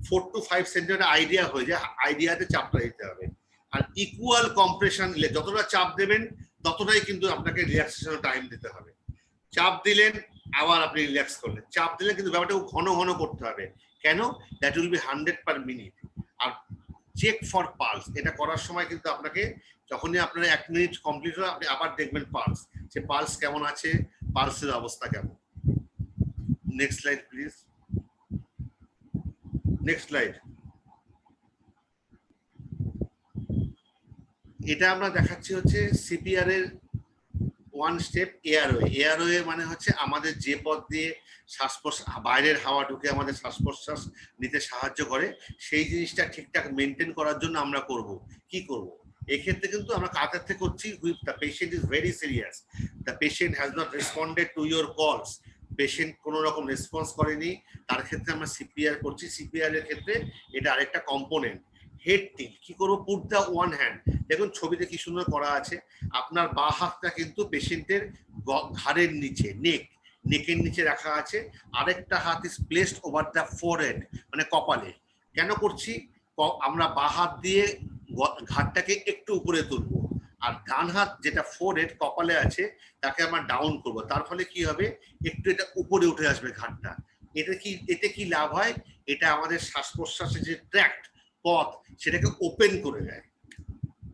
4 to 5 সেন্টিমিটার আইডিয়া হয়ে যায়, আইডিয়াতে চাপটা দিতে হবে। আর ইকুয়াল কম্প্রেশন দিলে যতটা চাপ দেবেন ততটাই কিন্তু আপনাকে রিল্যাক্সেশন টাইম দিতে হবে। চাপ দিলেন আবার আপনি রিল্যাক্স করলেন, চাপ দিলে কিন্তু ব্যাপারটা ঘন ঘন করতে হবে। কেন? That will be 100 per minute. আর চেক ফর পালস, এটা করার সময় কিন্তু আপনাকে যখনই আপনার 1 মিনিট কমপ্লিট হলো আপনি আবার দেখবেন পালস, সে পালস কেমন আছে, পালসের অবস্থা কেমন। Next slide please. Next slide. এটা আমরা দেখাচ্ছি হচ্ছে সিপিআর এর 1 স্টেপ এয়ারওয়ে। এয়ারওয়ে মানে হচ্ছে আমাদের যে পথ দিয়ে শ্বাস প্রশ্বাস, বাইরের হাওয়া ঢুকে আমাদের শ্বাস প্রশ্বাস নিতে সাহায্য করে, সেই জিনিসটা ঠিকঠাক মেনটেন করার জন্য আমরা করব কি করব। এক্ষেত্রে কিন্তু আমরা কাদের থেকে করছি? With the patient is very serious, the patient has not responded to your কলস, পেশেন্ট কোনো রকম রেসপন্স করেনি, তার ক্ষেত্রে আমরা সিপিআর করছি। সিপিআর এর ক্ষেত্রে এটা আরেকটা কম্পোনেন্ট। হেড টিল কি করবো? Put the one hand. দেখুন ছবিতে কি সুন্দর করা আছে। আপনার বাঁ হাতটা কিন্তু পেশেন্টের ঘাড়ের নিচে, নেকের নিচে রাখা আছে। আরেকটা হাত is placed over the forehead, মানে কপালে। কেন করছি? আমরা বাঁ হাত দিয়ে ঘাড়টাকে একটু উপরে তুলবো, আর ডান হাত যেটা ফোরহেড কপালে আছে তাকে আমরা ডাউন করব। তার ফলে কি হবে? একটু এটা উপরে উঠে আসবে ঘাড়টা। এতে কি লাভ হয়? এটা আমাদের শ্বাস প্রশ্বাসের যে ট্র্যাক্ট, পথ, সেটাকে ওপেন করে দেয়।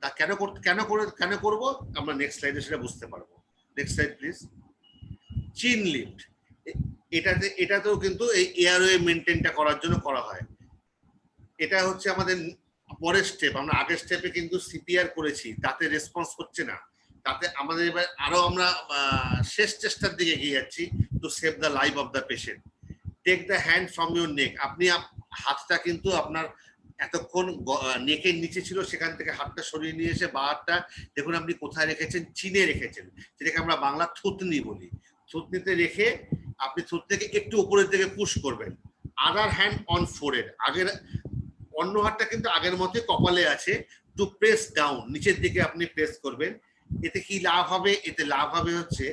তা কেন করব আমরা নেক্সট স্লাইডে সেটা বুঝতে পারবো। Next slide please. চিন লিফট, এটাতেও কিন্তু এই এয়ারওয়ে মেনটেনটা করার জন্য করা হয়। এটা হচ্ছে আমাদের পরের স্টেপ। আমরা আগের স্টেপে কিন্তু সিপিআর করেছি, তাতে রেসপন্স হচ্ছে না, তাতে আমাদের এবার আরো আমরা শেষ চেষ্টার দিকে এগিয়ে যাচ্ছি to save the life of the patient. Take the hand from your neck. আপনি হাতটা কিন্তু আপনার এতক্ষণ নেকের নিচে ছিল, সেখান থেকে হাতটা সরিয়ে নিয়ে এসে বা হাতটা দেখুন আপনি কোথায় রেখেছেন? চিনে রেখেছেন, যেটাকে আমরা বাংলা থুতনি বলি। থুতনিতে রেখে আপনি থুতনিকে একটু উপরের দিকে পুশ করবেন, আদার হ্যান্ড অন ফোরহেড, আগের অন্য হাতটা কিন্তু আগের মতোই কপালে আছে। টু প্রেস ডাউন, নিচের দিকে আপনি প্রেস করবেন। এতে কি লাভ হবে? এতে লাভ হবে হচ্ছে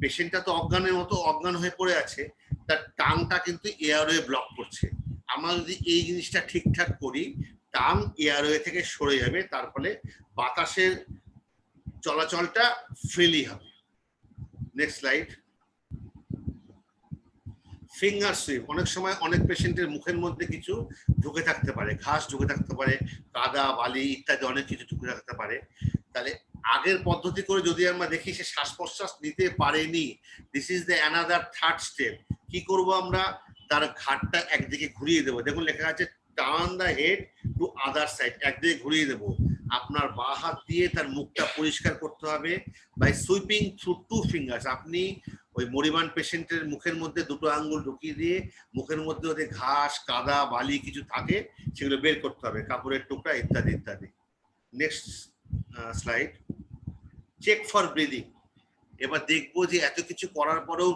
পেশেন্টটা তো অজ্ঞানের মতো অজ্ঞান হয়ে পড়ে আছে, তার টাংটা কিন্তু এয়ারওয়ে ব্লক করছে। আমরা যদি এই জিনিসটা ঠিকঠাক করি, টাং এয়ারওয়ে থেকে সরে যাবে, তার ফলে বাতাসের চলাচলটা ফ্রিলি হবে। Next slide. ফিঙ্গার সুইপ, অনেক সময় অনেক পেশেন্টের মুখের মধ্যে কিছু ঢুকে থাকতে পারে, ঘাস ঢুকে থাকতে পারে, কাদা বালি ইত্যাদি অনেক কিছু ঢুকে থাকতে পারে। তাহলে আগের পদ্ধতি করে যদি আমরা দেখি সে শ্বাস প্রশ্বাস নিতে পারেনি, this is the another third step. কি করব আমরা? তার ঘাটটা একদিকে ঘুরিয়ে দেবো। দেখুন লেখা আছে turn the head to other side, একদিকে ঘুরিয়ে দেবো। আপনার বাঁ হাত দিয়ে তার মুখটা পরিষ্কার করতে হবে by sweeping through two fingers. আপনি ওই মরিবান পেশেন্টের মুখের মধ্যে দুটো আঙ্গুল ঢুকিয়ে দিয়ে মুখের মধ্যে ওদের ঘাস কাদা বালি কিছু থাকে সেগুলো বের করতে হবে, কাপড়ের টুকরা ইত্যাদি ইত্যাদি। Next slide. Check for breathing. এবার দেখবো যে এত কিছু করার পরেও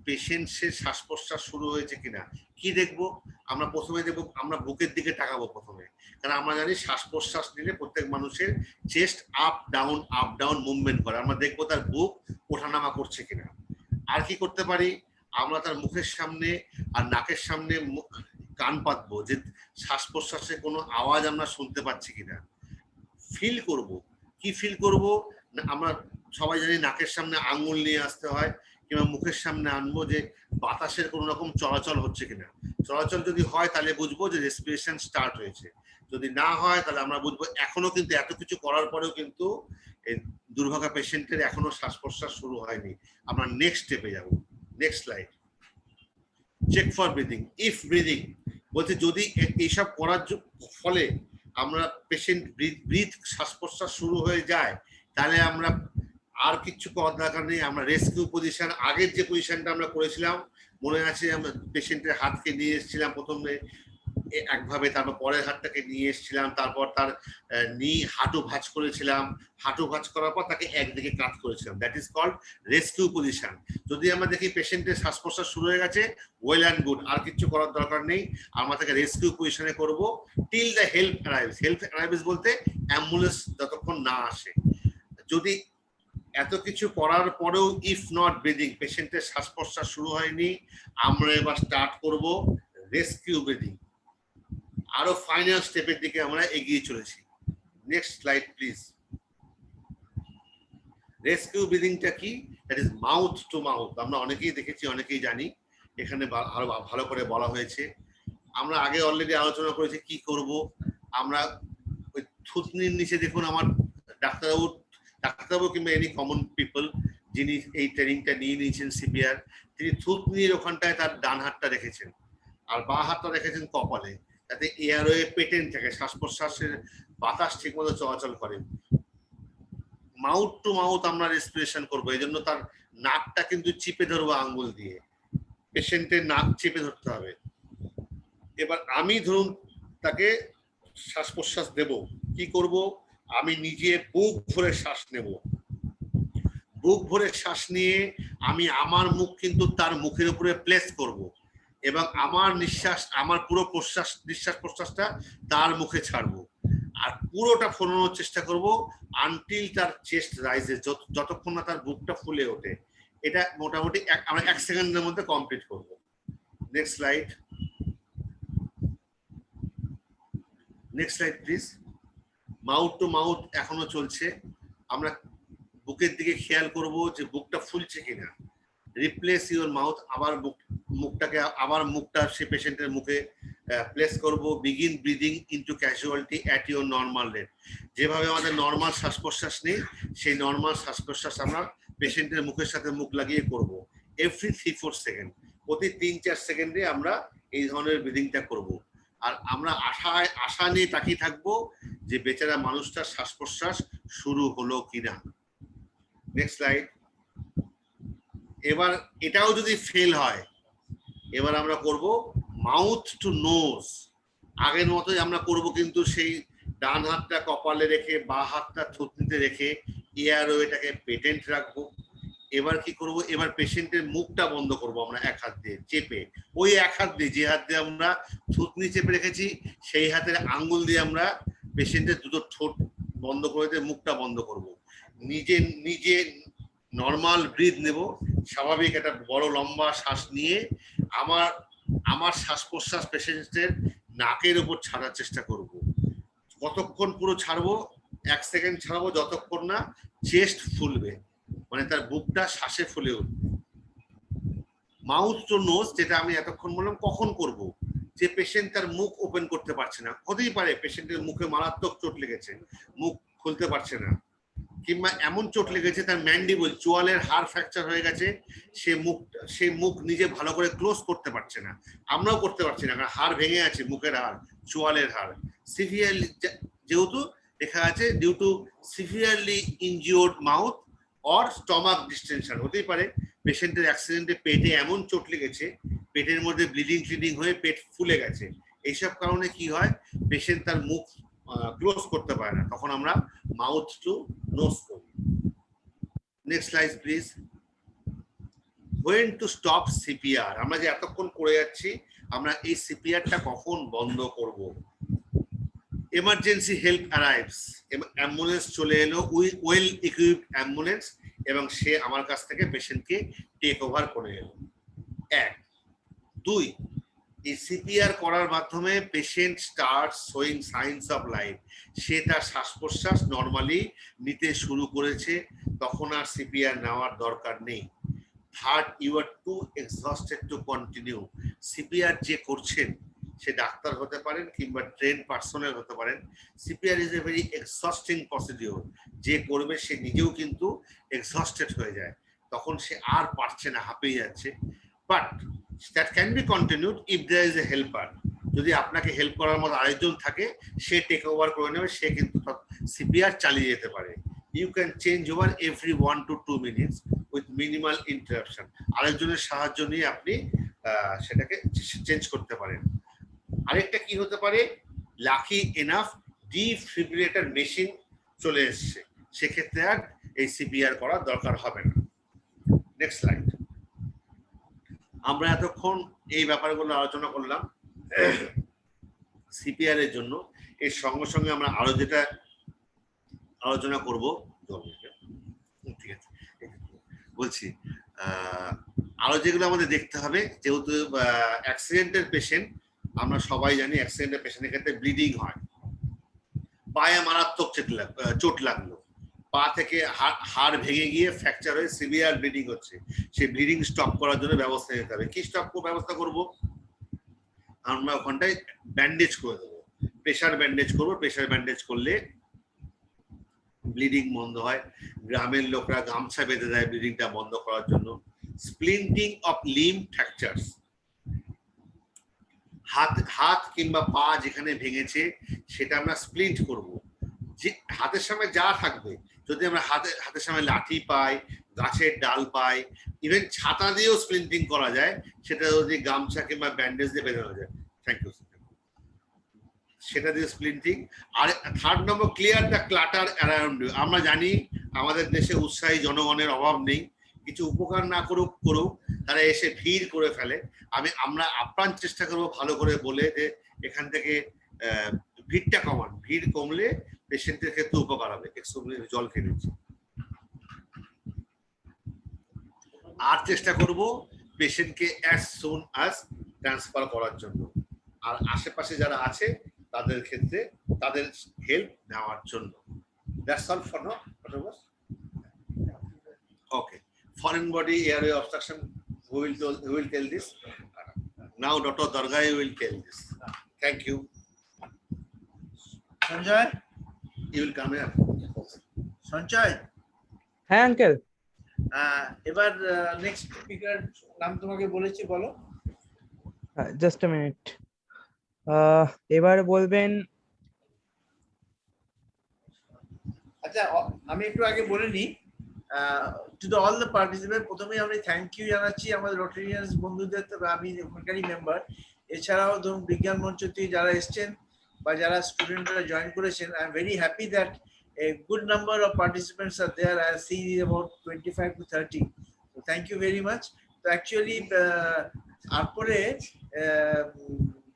পেশেন্টের শ্বাস প্রশ্বাস শুরু হয়েছে কিনা। কি দেখবো? আমরা প্রথমে দেখবো, আমরা বুকের দিকে তাকাবো প্রথমে, কারণ আমরা জানি শ্বাস প্রশ্বাস নিলে প্রত্যেক মানুষের চেস্ট আপ ডাউন মুভমেন্ট করে। আমরা দেখবো তার বুক ওঠানামা করছে কিনা। আর কি করতে পারি? আমরা তার মুখের সামনে আর নাকের সামনে কান পাতবো যে শ্বাস প্রশ্বাসে কোনো আওয়াজ আমরা শুনতে পাচ্ছি কিনা। ফিল করব। কি ফিল করব? আমরা সবাই জানি নাকের সামনে আঙ্গুল নিয়ে আসতে হয় কিংবা মুখের সামনে আনবো যে বাতাসের কোনো রকম চলাচল হচ্ছে কিনা। চলাচল যদি হয় তাহলে বুঝবো যে রেসপিরেশন স্টার্ট হয়েছে, যদি না হয় তাহলে আমরা বুঝবো এখনো কিন্তু এত কিছু করার পরেও কিন্তু এই দুর্ভাগা পেশেন্টের এখনো শ্বাস প্রশ্বাস শুরু হয়নি। আমরা নেক্সট স্টেপে যাব। Next slide. Check for breathing. If breathing বলতে যদি এইসব করার ফলে আমরা পেশেন্ট ব্রিথ শ্বাস প্রশ্বাস শুরু হয়ে যায়, তাহলে আমরা আর কিছু করার দরকার নেই। আমরা রেস্কিউ পজিশন, আগের যে পজিশনটা আমরা করেছিলাম মনে আছে, আমরা পেশেন্টের হাতকে নিয়ে এসেছিলাম প্রথমে একভাবে, তারপর পরের হাতটাকে নিয়ে এসেছিলাম, তারপর তার হাঁটু ভাঁজ করেছিলাম, হাঁটু ভাঁজ করার পর তাকে একদিকে কাত করেছিলাম। That is called rescue position. যদি আমরা দেখি পেশেন্টের শ্বাস প্রশ্বাস শুরু হয়ে গেছে, ওয়েল অ্যান্ড গুড, আর কিছু করার দরকার নেই, আমরা তাকে রেস্কিউ পজিশনে করব till the help arrives. Help arrives বলতে অ্যাম্বুলেন্স যতক্ষণ না আসে। যদি এত কিছু করার পরেও ইফ নট ব্রিদিং, পেশেন্টের শ্বাস প্রশ্বাস শুরু হয়নি, আমরা এবার স্টার্ট করব রেস্কিউ ব্রিদিং। আরো ফাইনাল স্টেপের দিকে আমরা এগিয়ে চলেছি। Next slide please. রেস্কিউ ব্রিদিংটা কি? That is mouth to mouth. আমরা অনেকেই দেখেছি, অনেকেই জানি, এখানে আরো ভালো করে বলা হয়েছে। আমরা আগে অলরেডি আলোচনা করেছি কি করব। আমরা ওই থুতনির নিচে দেখুন, আমার ডাক্তারবাবু কিংবা এনি কমন পিপল যিনি এই ট্রেনিংটা নিয়ে নিয়েছেন সিপিআর, তিনি থুতনির ওখানটায় তার ডান হাতটা রেখেছেন আর বাঁ হাতটা রেখেছেন কপালে, যাতে এয়ারওয়ে পেটেন্ট থাকে, শ্বাস প্রশ্বাসের বাতাস ঠিকমতো চলাচল করে। মাউথ টু মাউথ আমরা রেসপিরেশন করবো, এই জন্য তার নাকটা কিন্তু চিপে ধরবো আঙ্গুল দিয়ে, পেশেন্টের নাক চেপে ধরতে হবে। এবার আমি ধরুন তাকে শ্বাস প্রশ্বাস দেব, কি করব? আমি নিজে বুক ভরে শ্বাস নেব। বুক ভরে শ্বাস নিয়ে আমি আমার মুখ কিন্তু তার মুখের উপরে প্লেস করব এবং আমার নিঃশ্বাস, আমার পুরো নিঃশ্বাস প্রশ্বাসটা তার মুখে ছাড়বো আর পুরোটা ফোলানোর চেষ্টা করব আনটিল তার চেস্ট রাইজেস, যতক্ষণ না তার বুকটা ফুলে ওঠে। এটা মোটামুটি আমরা 1 সেকেন্ডের মধ্যে কমপ্লিট করব। Next slide. Next slide please. Mouth to mouth এখনো চলছে। আমরা বুকের দিকে খেয়াল করব যে বুকটা ফুলছে কিনা। রিপ্লেস ইউর মাউথ, আবার মুখটাকে আবার মুখটা সে পেশেন্টের মুখে প্লেস করব। Begin breathing into casualty at your normal rate. যেভাবে আমাদের নর্মাল শ্বাস প্রশ্বাস নেই, সেই নর্মাল শ্বাস প্রশ্বাস আমরা পেশেন্টের মুখের সাথে মুখ লাগিয়ে করব। এভরি 3-4 সেকেন্ড, প্রতি 3-4 সেকেন্ডে আমরা এই ধরনের ব্রিদিংটা করব। আর আমরা আশা নিয়ে তাকিয়ে থাকবো যে বেচারা মানুষটার শ্বাস প্রশ্বাস শুরু হলো কিনা। Next slide. এবার এটাও যদি ফেল হয়, এবার আমরা করব মাউথ টু নোজ। আগের মতোই আমরা করব, কিন্তু সেই ডান হাতটা কপালে রেখে বাঁ হাতটা থুতনিতে রেখে এয়ারওয়েটাকে পেটেন্ট রাখবো। এবার কি করব, এবার পেশেন্টের মুখটা বন্ধ করব আমরা এক হাত দিয়ে চেপে, ওই এক হাত দিয়ে যে হাত দিয়ে আমরা থুতনি চেপে রেখেছি সেই হাতের আঙ্গুল দিয়ে আমরা পেশেন্টের দুটো ঠোঁট বন্ধ করে দিয়ে মুখটা বন্ধ করব। নিজে নিজে নর্মাল ব্রিথ নেব, স্বাভাবিক একটা বড় লম্বা শ্বাস নিয়ে আমার শ্বাস প্রশ্বাস পেশেন্টের নাকের উপর ছাড়ার চেষ্টা করব। কতক্ষণ পুরো ছাড়বো, 1 সেকেন্ড ছাড়বো, যতক্ষণ না চেস্ট ফুলবে, মানে তার বুকটা শ্বাসে ফুলে উঠবে। মাউথ টু নোজ, যেটা আমি এতক্ষণ বললাম, কখন করব, যে পেশেন্ট তার মুখ ওপেন করতে পারছে না, হতেই পারে পেশেন্টের মুখে মারাত্মক চোট লেগেছে, মুখ খুলতে পারছে না, কিংবা এমন চোট লেগেছে তার ম্যান্ডিবল চোয়ালের হাড় ফ্র্যাকচার হয়ে গেছে, সে মুখ নিজে ভালো করে ক্লোজ করতে পারছে না, আমরাও করতে পারছি না, কারণ হাড় ভেঙে আছে, মুখের হাড়, চোয়ালের হাড় সিভিয়ারলি, যেহেতু লেখা আছে due to severely injured mouth or stomach distension, হতেই পারে পেশেন্টের অ্যাক্সিডেন্টে পেটে এমন চোট লেগেছে, পেটের মধ্যে ব্লিডিং হয়ে পেট ফুলে গেছে, এইসব কারণে কি হয়, পেশেন্ট তার মুখ ক্লোজ করতে পারে না, তখন আমরা মাউথ টু নোজ করি। Next slide please. when to stop CPR, আমরা যে এতক্ষণ করে যাচ্ছি, আমরা এই সিপিআরটা কখন বন্ধ করব। এমার্জেন্সি হেল্প অ্যারাইভস, অ্যাম্বুলেন্স চলে এলো, ওয়েল ইকুইপড অ্যাম্বুলেন্স, এবং সে আমার কাছ থেকে পেশেন্টকে টেক ওভার করে এলো। 1 2, এই সিপিআর করার মাধ্যমে patient start showing signs of life, সে তার শ্বাস প্রশ্বাস নর্মালি নিতে শুরু করেছে, তখন আর সিপিআর নেওয়ার দরকার নেই। 3rd, you are too exhausted to continue, CPR যে করছেন সে ডাক্তার হতে পারেন কিংবা ট্রেন পার্সোনাল হতে পারেন, CPR is a very exhausting procedure, যে করবে সে নিজেও কিন্তু এক্সস্টেড হয়ে যায়, তখন সে আর পারছে না, হাঁপিয়ে যাচ্ছে। But that can be continued if there is a helper, যদি আপনাকে হেল্প করার মতো আরেকজন থাকে, সে টেক ওভার করে নেবে, সে কিন্তু সিপিআর চালিয়ে যেতে পারে। You can change over every 1 to 2 minutes with minimal interruption, আরেকজনের সাহায্য নিয়ে আপনি সেটাকে চেঞ্জ করতে পারেন। আরেকটা কি হতে পারে, লাকি এনাফ ডিফিব্রিলেটর মেশিন চলে এসছে, সেক্ষেত্রে আর এই সিপিআর করার দরকার হবে না। Next slide. আমরা এতক্ষণ এই ব্যাপারগুলো আলোচনা করলাম সিপিআর এর জন্য, এর সঙ্গে সঙ্গে আমরা আরো যেটা আলোচনা করব, ঠিক আছে বলছি, আরো যেগুলো আমাদের দেখতে হবে, যেহেতু অ্যাক্সিডেন্টের পেশেন্ট, আমরা সবাই জানি অ্যাক্সিডেন্টের পেশেন্টের ক্ষেত্রে ব্লিডিং হয়, পায়ে মারাত্মক চোট লাগলো, পা থেকে হাড় ভেঙে গিয়ে ফ্র্যাকচার হয়ে সিভিয়ার ব্লিডিং হচ্ছে, সেই ব্লিডিং স্টপ করার জন্য ব্যবস্থা নিতে হবে। কি ব্যবস্থা করব, আমরা ওখানটায় ব্যান্ডেজ করে দেবো, প্রেশার ব্যান্ডেজ করবো, প্রেশার ব্যান্ডেজ করলে ব্লিডিং বন্ধ হয়। গ্রামের লোকরা গামছা বেঁধে দেয় ব্লিডিংটা বন্ধ করার জন্য। স্প্লিন্টিং অফ লিম্ব ফ্র্যাকচারস, হাত কিংবা পা যেখানে ভেঙেছে সেটা আমরা স্প্লিন্ট করব। যে হাতের সামনে যা থাকবে, যদি আমরা হাতের সামনে লাঠি পাই, গাছের ডাল পাই, ইভেন ছাতা দিয়েও স্প্লিন্টিং করা যায়, সেটা যদি গামছা কিংবা ব্যান্ডেজ দিয়ে বেঁধানো যায়। থ্যাংক ইউ, সেটা দিয়ে স্প্লিন্টিং। আর 3rd number, clear the clutter around you. আমরা জানি আমাদের দেশে উৎসাহী জনগণের অভাব নেই, কিছু উপকার না করুক তারা এসে ভিড় করে ফেলে। আমরা আপ্রাণ চেষ্টা করবো ভালো করে বলে যে এখান থেকে ভিড়টা কমান, ভিড় কমলে পেশেন্টের ক্ষেত্রে উপকার হবে। জল খেয়ে নিচ্ছি। আর চেষ্টা করব পেশেন্টকে অ্যাজ সুন অ্যাজ ট্রান্সফার করার জন্য, আর আশেপাশে যারা আছে তাদের ক্ষেত্রে তাদের হেল্প নেওয়ার জন্য। That's all for now. Okay, foreign body airway obstruction, who will tell this? Now Dr. Dargai will tell this. Thank you. Sanjay, You will come here. Sanjay, হ্যাঁ আঙ্কেল। এবার নেক্সট স্পিকার নাম তোমাকে বলেছি, বলো। Just a minute. এবার বলবেন। আচ্ছা, আমি একটু আগে বলে নিই, to the all the participant, প্রথমে আমি থ্যাংক ইউ জানাচ্ছি আমাদের রোটারিয়ান্স বন্ধুদের, তবে আমি ওখানকারই মেম্বার। এছাড়াও ধরুন বিজ্ঞান মঞ্চ থেকে যারা এসছেন বা যারা স্টুডেন্টরা জয়েন করেছেন, I am very happy that a good number of participants are there. I see about 25 to 30. So thank you very much. So actually, তারপরে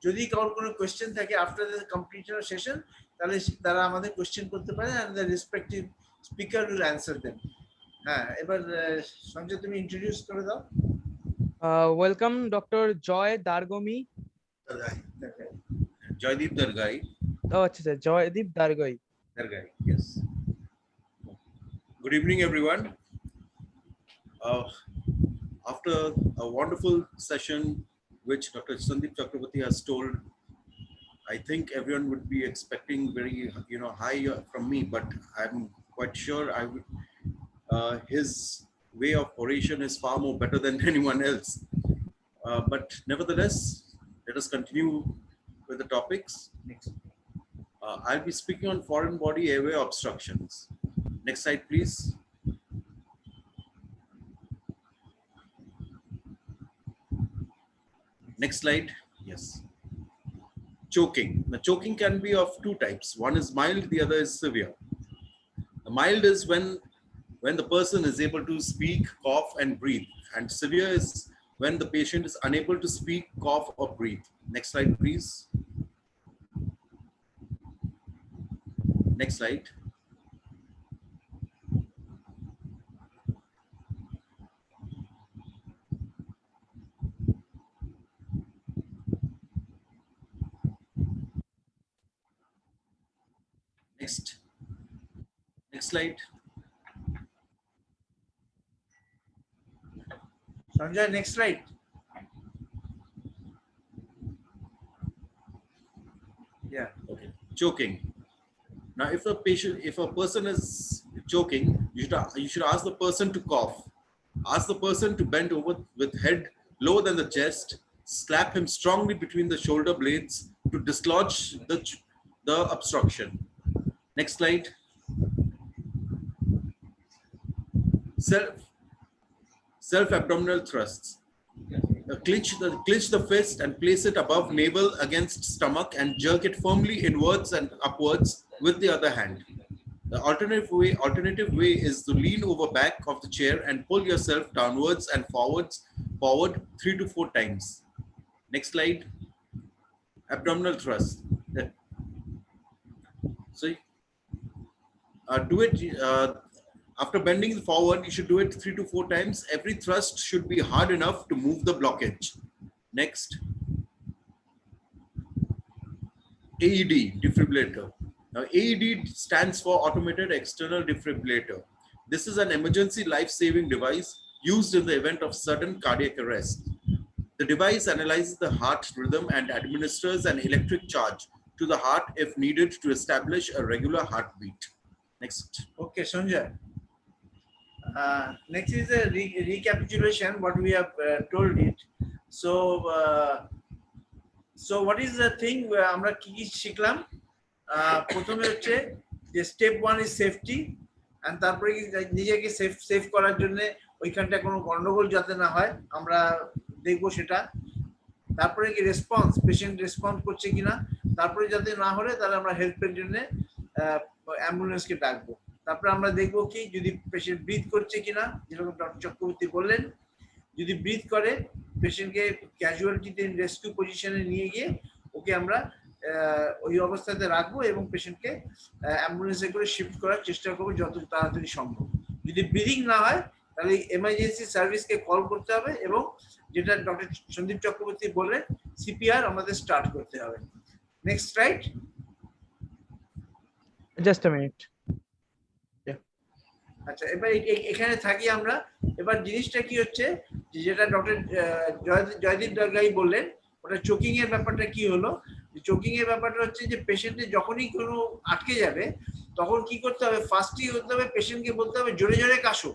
যদি কারোর কোনো কোয়েশ্চেন থাকে after the completion of session, তাহলে তারা আমাদের কোয়েশ্চেন করতে পারে and the respective speaker will answer them. হ্যাঁ, এবার সঞ্জয় তুমি ইন্ট্রোডিউস করে দাও। ওয়েলকাম ডক্টর জয় দারগমি। Joydeep Dargai. ও আচ্ছা আচ্ছা, Joydeep দারগই। Dargai, yes. Good evening, everyone. After a wonderful session, which Dr. Sandeep Chakraborty has told, I think everyone would be expecting very, high from me, but I'm quite sure his way of oration is far more better than anyone else. But nevertheless, let us continue with the topics. I'll be speaking on foreign body airway obstructions. Next slide, please. Next slide. Yes. Choking. Now, choking can be of two types. One is mild, the other is severe. The mild is when the person is able to speak, cough, and breathe. And severe is when the patient is unable to speak, cough, or breathe. Next slide, please. Next slide. Next slide. Sanjay, next slide. Yeah. Okay. Choking. Now, if a person is choking, you should ask the person to cough. Ask the person to bend over with head lower than the chest. Slap him strongly between the shoulder blades to dislodge the obstruction. Next slide. Self abdominal thrusts. Clinch the fist and place it above navel against stomach and jerk it firmly inwards and upwards with the other hand. The alternative way is to lean over back of the chair and pull yourself downwards and forward 3 to 4 times. Next slide. Abdominal thrust. So do it after bending forward. You should do it 3 to 4 times. Every thrust should be hard enough to move the blockage. Next. AED, defibrillator. Now, AED stands for Automated External Defibrillator. This is an emergency life-saving device used in the event of sudden cardiac arrest. The device analyzes the heart rhythm and administers an electric charge to the heart if needed to establish a regular heartbeat. Next. Okay, Sanjay. Next is a recapitulation what we have told it. So what is the thing আমরা কি কি শিখলাম? প্রথমে হচ্ছে যে step 1 is safety, and তারপরে নিজেকে safe করার জন্য ওইখানটা কোনো গন্ডগোল যাতে না হয় আমরা দেখবো সেটা। তারপরে কি রেসপন্স, পেশেন্ট রেসপন্স করছে কিনা, তারপরে যাতে না হলে তাহলে আমরা হেল্পের জন্য অ্যাম্বুলেন্সকে ডাকবো। তারপরে আমরা দেখবো কি যদি পেশেন্ট ব্রিথ করছে কিনা, যেরকম ডক্টর চক্রবর্তী বললেন, যদি ব্রিথ করে পেশেন্টকে ক্যাজুয়ালিটিতে রেস্কিউ পজিশনে নিয়ে গিয়ে ওকে আমরা ওই অবস্থাতে রাখবো এবং পেশেন্টকে অ্যাম্বুলেন্সে করে শিফট করার চেষ্টা করবো যত তাড়াতাড়ি সম্ভব। যদি ব্রিদিং না হয় তাহলে এমার্জেন্সি সার্ভিসকে কল করতে হবে এবং যেটা ডক্টর সন্দীপ চক্রবর্তী বললেন সিপিআর আমাদের স্টার্ট করতে হবে। Next write. Just a minute. আচ্ছা, এবার এখানে থাকি আমরা। এবার জিনিসটা কি হচ্ছে যেটা ডক্টর জয়দীপ দারগাই বললেন, ওটা চোকিং এর ব্যাপারটা কি হলো? চোকিং এর ব্যাপারটা হচ্ছে যে পেশেন্টের যখনই কোনো আটকে যাবে তখন কি করতে হবে, ফার্স্টই হতে হবে পেশেন্টকে বলতে হবে জোরে জোরে কাশো,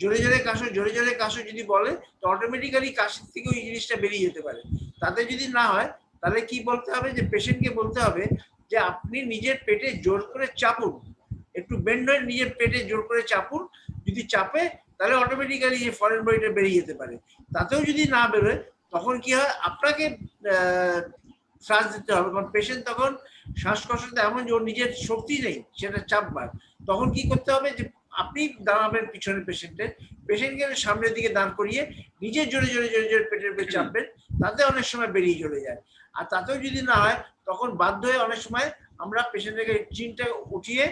জোরে জোরে কাশো, জোরে জোরে কাশো। যদি বলে তো অটোমেটিক্যালি কাশির থেকে ওই জিনিসটা বেরিয়ে যেতে পারে। তাতে যদি না হয় তাহলে কি বলতে হবে, যে পেশেন্টকে বলতে হবে যে আপনি নিজের পেটে জোর করে চাপুন, একটু বেন্ড হয়ে নিজের পেটে জোর করে চাপুন। যদি চাপে তাহলে অটোমেটিক্যালি যে ফরেন বডিটা বেরিয়ে যেতে পারে। তাতেও যদি না বেরোয় তখন কি হয়, আপনাকে শ্বাস দিতে হবে, কারণ পেশেন্ট তখন শ্বাসকষ্টটা এমন যে ওর নিজের শক্তি নেই, সেটা চাপবার। তখন কি করতে হবে যে আপনি দাঁড়াবেন পিছনে পেশেন্টকে সামনের দিকে দাঁড় করিয়ে নিজের জোরে জোরে জোরে জোরে পেটের উপরে চাপবেন, তাতে অনেক সময় বেরিয়ে চলে যায়। আর তাতেও যদি না হয় তখন বাধ্য হয়ে অনেক সময় আমরা পেশেন্টকে চিনটা উঠিয়ে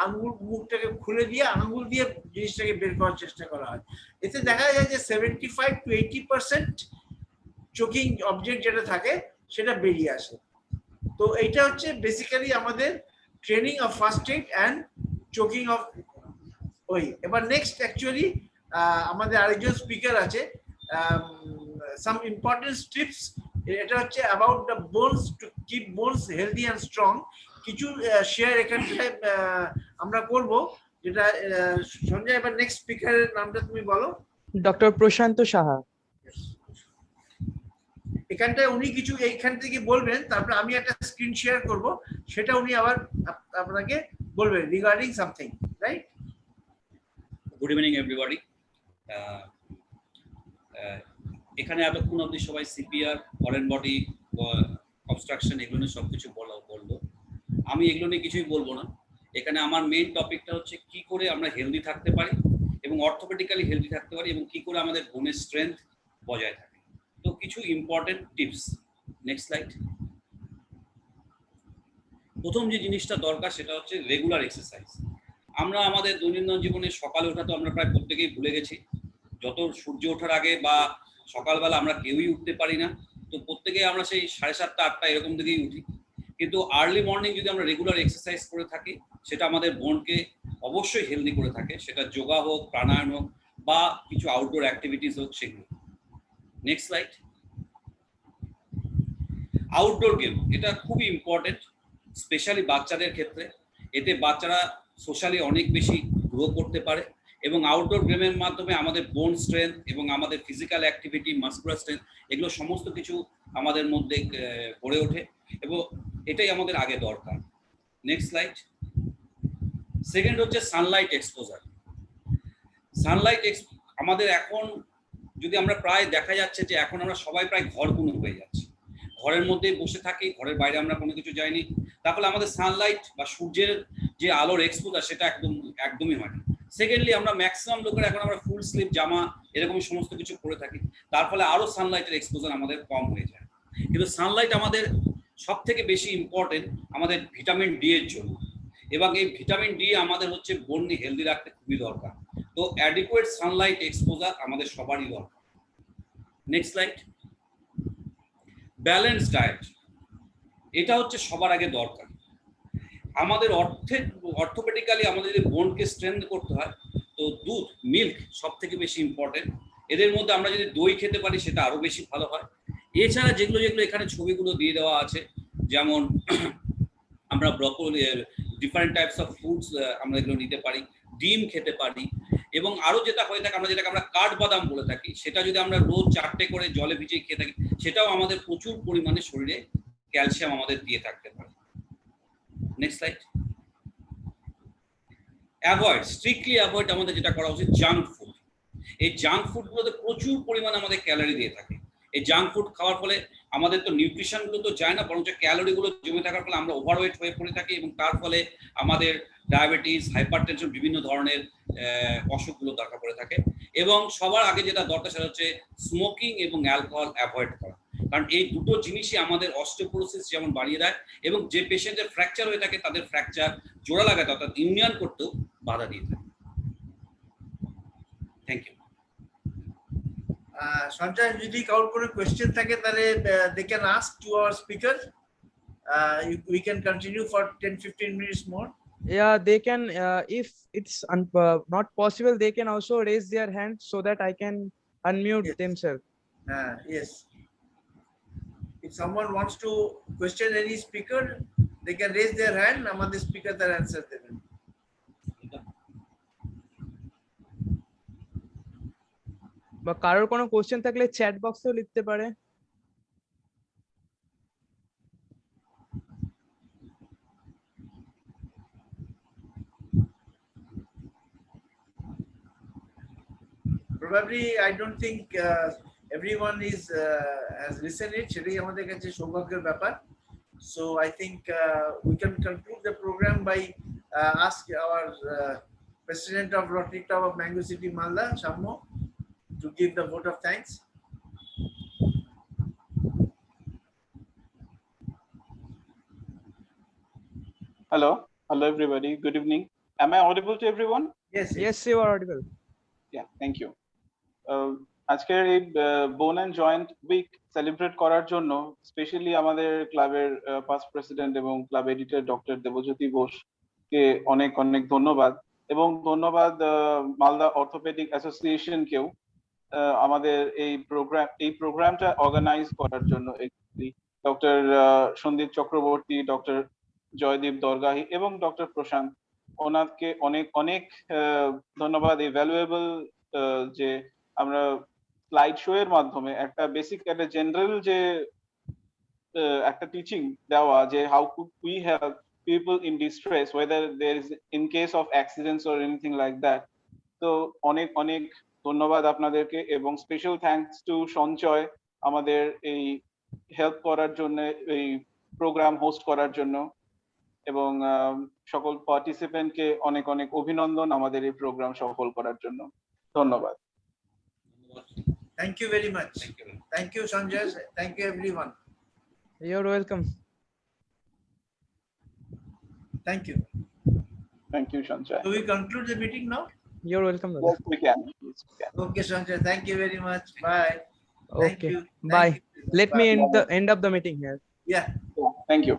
আঙ্গুল মুখটাকে খুলে দিয়ে আঙ্গুল দিয়ে জিনিসটাকে বের করার চেষ্টা করা হয়। এতে দেখা যায় যে 75 to 80% চোকিং অবজেক্ট যেটা থাকে সেটা বেরিয়ে আসে। তো এইটা হচ্ছে বেসিক্যালি আমাদের training of first aid and choking of ওই। এবার নেক্সট অ্যাকচুয়ালি আমাদের আরেকজন স্পিকার আছে, সাম ইম্পর্টেন্ট টিপস। এটা হচ্ছে about the bones, to keep bones healthy and strong. কিছু শেয়ার এখানটায় আমরা করব, যেটা সঞ্জয়। এবার নেক্সট স্পিকারের নামটা তুমি বলো। ডক্টর প্রশান্ত সাহা। এখানটায় উনি কিছু এইখান থেকে বলবেন, তারপরে আমি একটা স্ক্রিন শেয়ার করব, সেটা উনি আবার আপনাকে বলবেন regarding something, right? Good evening everybody. এখানে এতক্ষণ অবধি সবাই সিপিআর, ফরেন বডি, অবস্ট্রাকশন এগুলো নিয়ে সবকিছু বললো। আমি এগুলো নিয়ে কিছুই বলবো না। এখানে আমার মেইন টপিকটা হচ্ছে কি করে আমরা হেলদি থাকতে পারি এবং অর্থোপেডিক্যালি হেলদি থাকতে পারি এবং কি করে আমাদের বোনের স্ট্রেংথ বজায় থাকে। তো কিছু ইম্পর্টেন্ট টিপস। Next slide. প্রথম যে জিনিসটা দরকার সেটা হচ্ছে রেগুলার এক্সারসাইজ। আমরা আমাদের দৈনন্দিন জীবনে সকালে ওঠা তো আমরা প্রায় প্রত্যেকেই ভুলে গেছি। যত সূর্য ওঠার আগে বা সকালবেলা আমরা কেউই উঠতে পারি না। তো প্রত্যেকেই আমরা সেই 7:30 8টা এরকম দিকেই উঠি। কিন্তু আর্লি মর্নিং যদি আমরা রেগুলার এক্সারসাইজ করে থাকি, সেটা আমাদের বোনকে অবশ্যই হেলদি করে থাকে। সেটা যোগা হোক, প্রাণায়াম হোক বা কিছু আউটডোর অ্যাক্টিভিটিস হোক, সেগুলো। Next slide. আউটডোর গেম, এটা খুবই ইম্পর্টেন্ট, স্পেশালি বাচ্চাদের ক্ষেত্রে। এতে বাচ্চারা সোশ্যালি অনেক বেশি গ্রো করতে পারে এবং আউটডোর গেমের মাধ্যমে আমাদের বোন স্ট্রেংথ এবং আমাদের ফিজিক্যাল অ্যাক্টিভিটি, মাসকুলার স্ট্রেংথ, এগুলো সমস্ত কিছু আমাদের মধ্যে গড়ে ওঠে এবং এটাই আমাদের আগে দরকার। Next slide. সেকেন্ড হচ্ছে সানলাইট এক্সপোজার। সানলাইট আমাদের এখন যদি আমরা প্রায় দেখা যাচ্ছে যে এখন আমরা সবাই প্রায় ঘরকুনো হয়ে যাচ্ছি, ঘরের মধ্যেই বসে থাকি, ঘরের বাইরে আমরা কোনো কিছু যাইনি। তাহলে আমাদের সানলাইট বা সূর্যের যে আলোর এক্সপোজার সেটা একদমই হয় না। সেকেন্ডলি আমরা ম্যাক্সিমাম লোকের এখন আমরা ফুল স্লিভ জামা এরকম সমস্ত কিছু পরে থাকি, তার ফলে আরো সানলাইটের এক্সপোজার আমাদের কম হয়ে যায়। কিন্তু সানলাইট আমাদের সব থেকে বেশি ইম্পর্টেন্ট আমাদের ভিটামিন ডি এর জন্য, এবং এই ভিটামিন ডি আমাদের হচ্ছে বোন হেলদি রাখতে খুবই দরকার। তো অ্যাডিকুয়েট সানলাইট এক্সপোজার আমাদের সবারই দরকার। Next slide. ব্যালেন্স ডায়েট, এটা হচ্ছে সবার আগে দরকার। আমাদের অর্থোপেডিক্যালি আমাদের যদি বোনকে স্ট্রেংথ করতে হয়, তো দুধ, মিল্ক সব থেকে বেশি ইম্পর্টেন্ট। এদের মধ্যে আমরা যদি দই খেতে পারি সেটা আরো বেশি ভালো হয়। এছাড়া যেগুলো এখানে ছবিগুলো দিয়ে দেওয়া আছে, যেমন আমরা broccoli, different types of fruits আমরা এগুলো নিতে পারি, ডিম খেতে পারি, এবং আরো যেটা হয়ে থাকে আমরা যেটাকে আমরা কাঠবাদাম বলে থাকি, সেটা যদি আমরা রোজ 4টে করে জলে ভিজিয়ে খেয়ে থাকি, সেটাও আমাদের প্রচুর পরিমাণে শরীরে ক্যালসিয়াম আমাদের দিয়ে থাকতে পারে। Next slide. স্ট্রিক্টলি অ্যাভয়েড আমাদের যেটা করা উচিত জাঙ্ক ফুড। এই জাঙ্ক ফুডগুলোতে প্রচুর পরিমাণে আমাদের ক্যালোরি দিয়ে থাকে। এই জাঙ্ক ফুড খাওয়ার ফলে আমাদের তো নিউট্রিশন গুলো তো যায় না, বরঞ্চ ক্যালোরি গুলো জমে থাকার ফলে আমরা ওভারওয়েট হয়ে পড়ে থাকি এবং তার ফলে আমাদের ডায়াবেটিস, হাইপারটেনশন, বিভিন্ন ধরনের অসুখগুলো দেখা পড়ে থাকে। এবং সবার আগে যেটা দরকার সেটা হচ্ছে স্মোকিং এবং অ্যালকোহল অ্যাভয়েড করা, কারণ এই দুটো জিনিসই আমাদের অস্টিওপোরোসিস যেমন বাড়িয়ে দেয় এবং যে পেশেন্টের ফ্র্যাকচার হয়ে থাকে তাদের ফ্র্যাকচার জোড়া লাগাতে অর্থাৎ ইউনিয়ন করতেও বাধা দিয়ে থাকে। Thank you. সঞ্জয়, যদি কারোর কোনো কোয়েশ্চেন থাকে তাহলে they can ask to our speaker. We can continue for 10-15 minutes more. Yeah, they can, if it's not possible, they can also raise their hand so that I can unmute Yes. themselves. Yes. If someone wants to question any speaker, they can raise their hand. আমাদের speaker তার answer দেবেন। বা কারোর কোনো question থাকলে chat বক্সেও লিখতে পারে। Probably I don't think everyone is has listened it, সেটাই আমাদের কাছে সৌভাগ্যের ব্যাপার। So I think we can conclude the program by ask our President of Rotary Club of Mango City, Malda, Shammo, to give the vote of thanks. Hello, everybody. Good evening. Am I audible to everyone? Yes, Yes, you are audible. Yeah, thank you. আজকের এই বোন and joint week celebrate করার জন্য specially আমাদের ক্লাবের past president এবং club editor doctor Debjyoti বোসকে অনেক অনেক ধন্যবাদ, এবং ধন্যবাদ মালদা অর্থোপেডিক অ্যাসোসিয়েশনকেও আমাদের এই প্রোগ্রামটা অর্গানাইজ করার জন্য। ডক্টর সন্দীপ চক্রবর্তী, ডক্টর জয়দীপ দরগাহি এবং ডক্টর প্রশান্ত, ওনাকে অনেক অনেক ধন্যবাদ। এই ভ্যালুয়েবল যে আমরা স্লাইড শো এর মাধ্যমে একটা বেসিক একটা জেনারেল যে একটা টিচিং দেওয়া, যে how could we help people in distress whether there is in case of accidents or anything like that. তো অনেক অনেক ধন্যবাদ আপনাদেরকে, এবং স্পেশাল থ্যাঙ্কস টু সঞ্চয় আমাদের এই হেল্প করার জন্য, এই প্রোগ্রাম হোস্ট করার জন্য, এবং সকল পার্টিসিপেন্টকে অনেক অনেক অভিনন্দন আমাদের এই প্রোগ্রাম সফল করার জন্য। ধন্যবাদ। thank you very much. Thank you, Sanjay. Thank you, everyone. You're welcome. Thank you. Thank you, Sanjay. So we conclude the meeting now. You're welcome. Dada. Yes, we can. Yes, we can. Okay, Sanjay. Thank you very much. Bye. Thank Okay. you. Bye. Thank you. Let me Bye. end up the meeting here. Yeah. Thank you.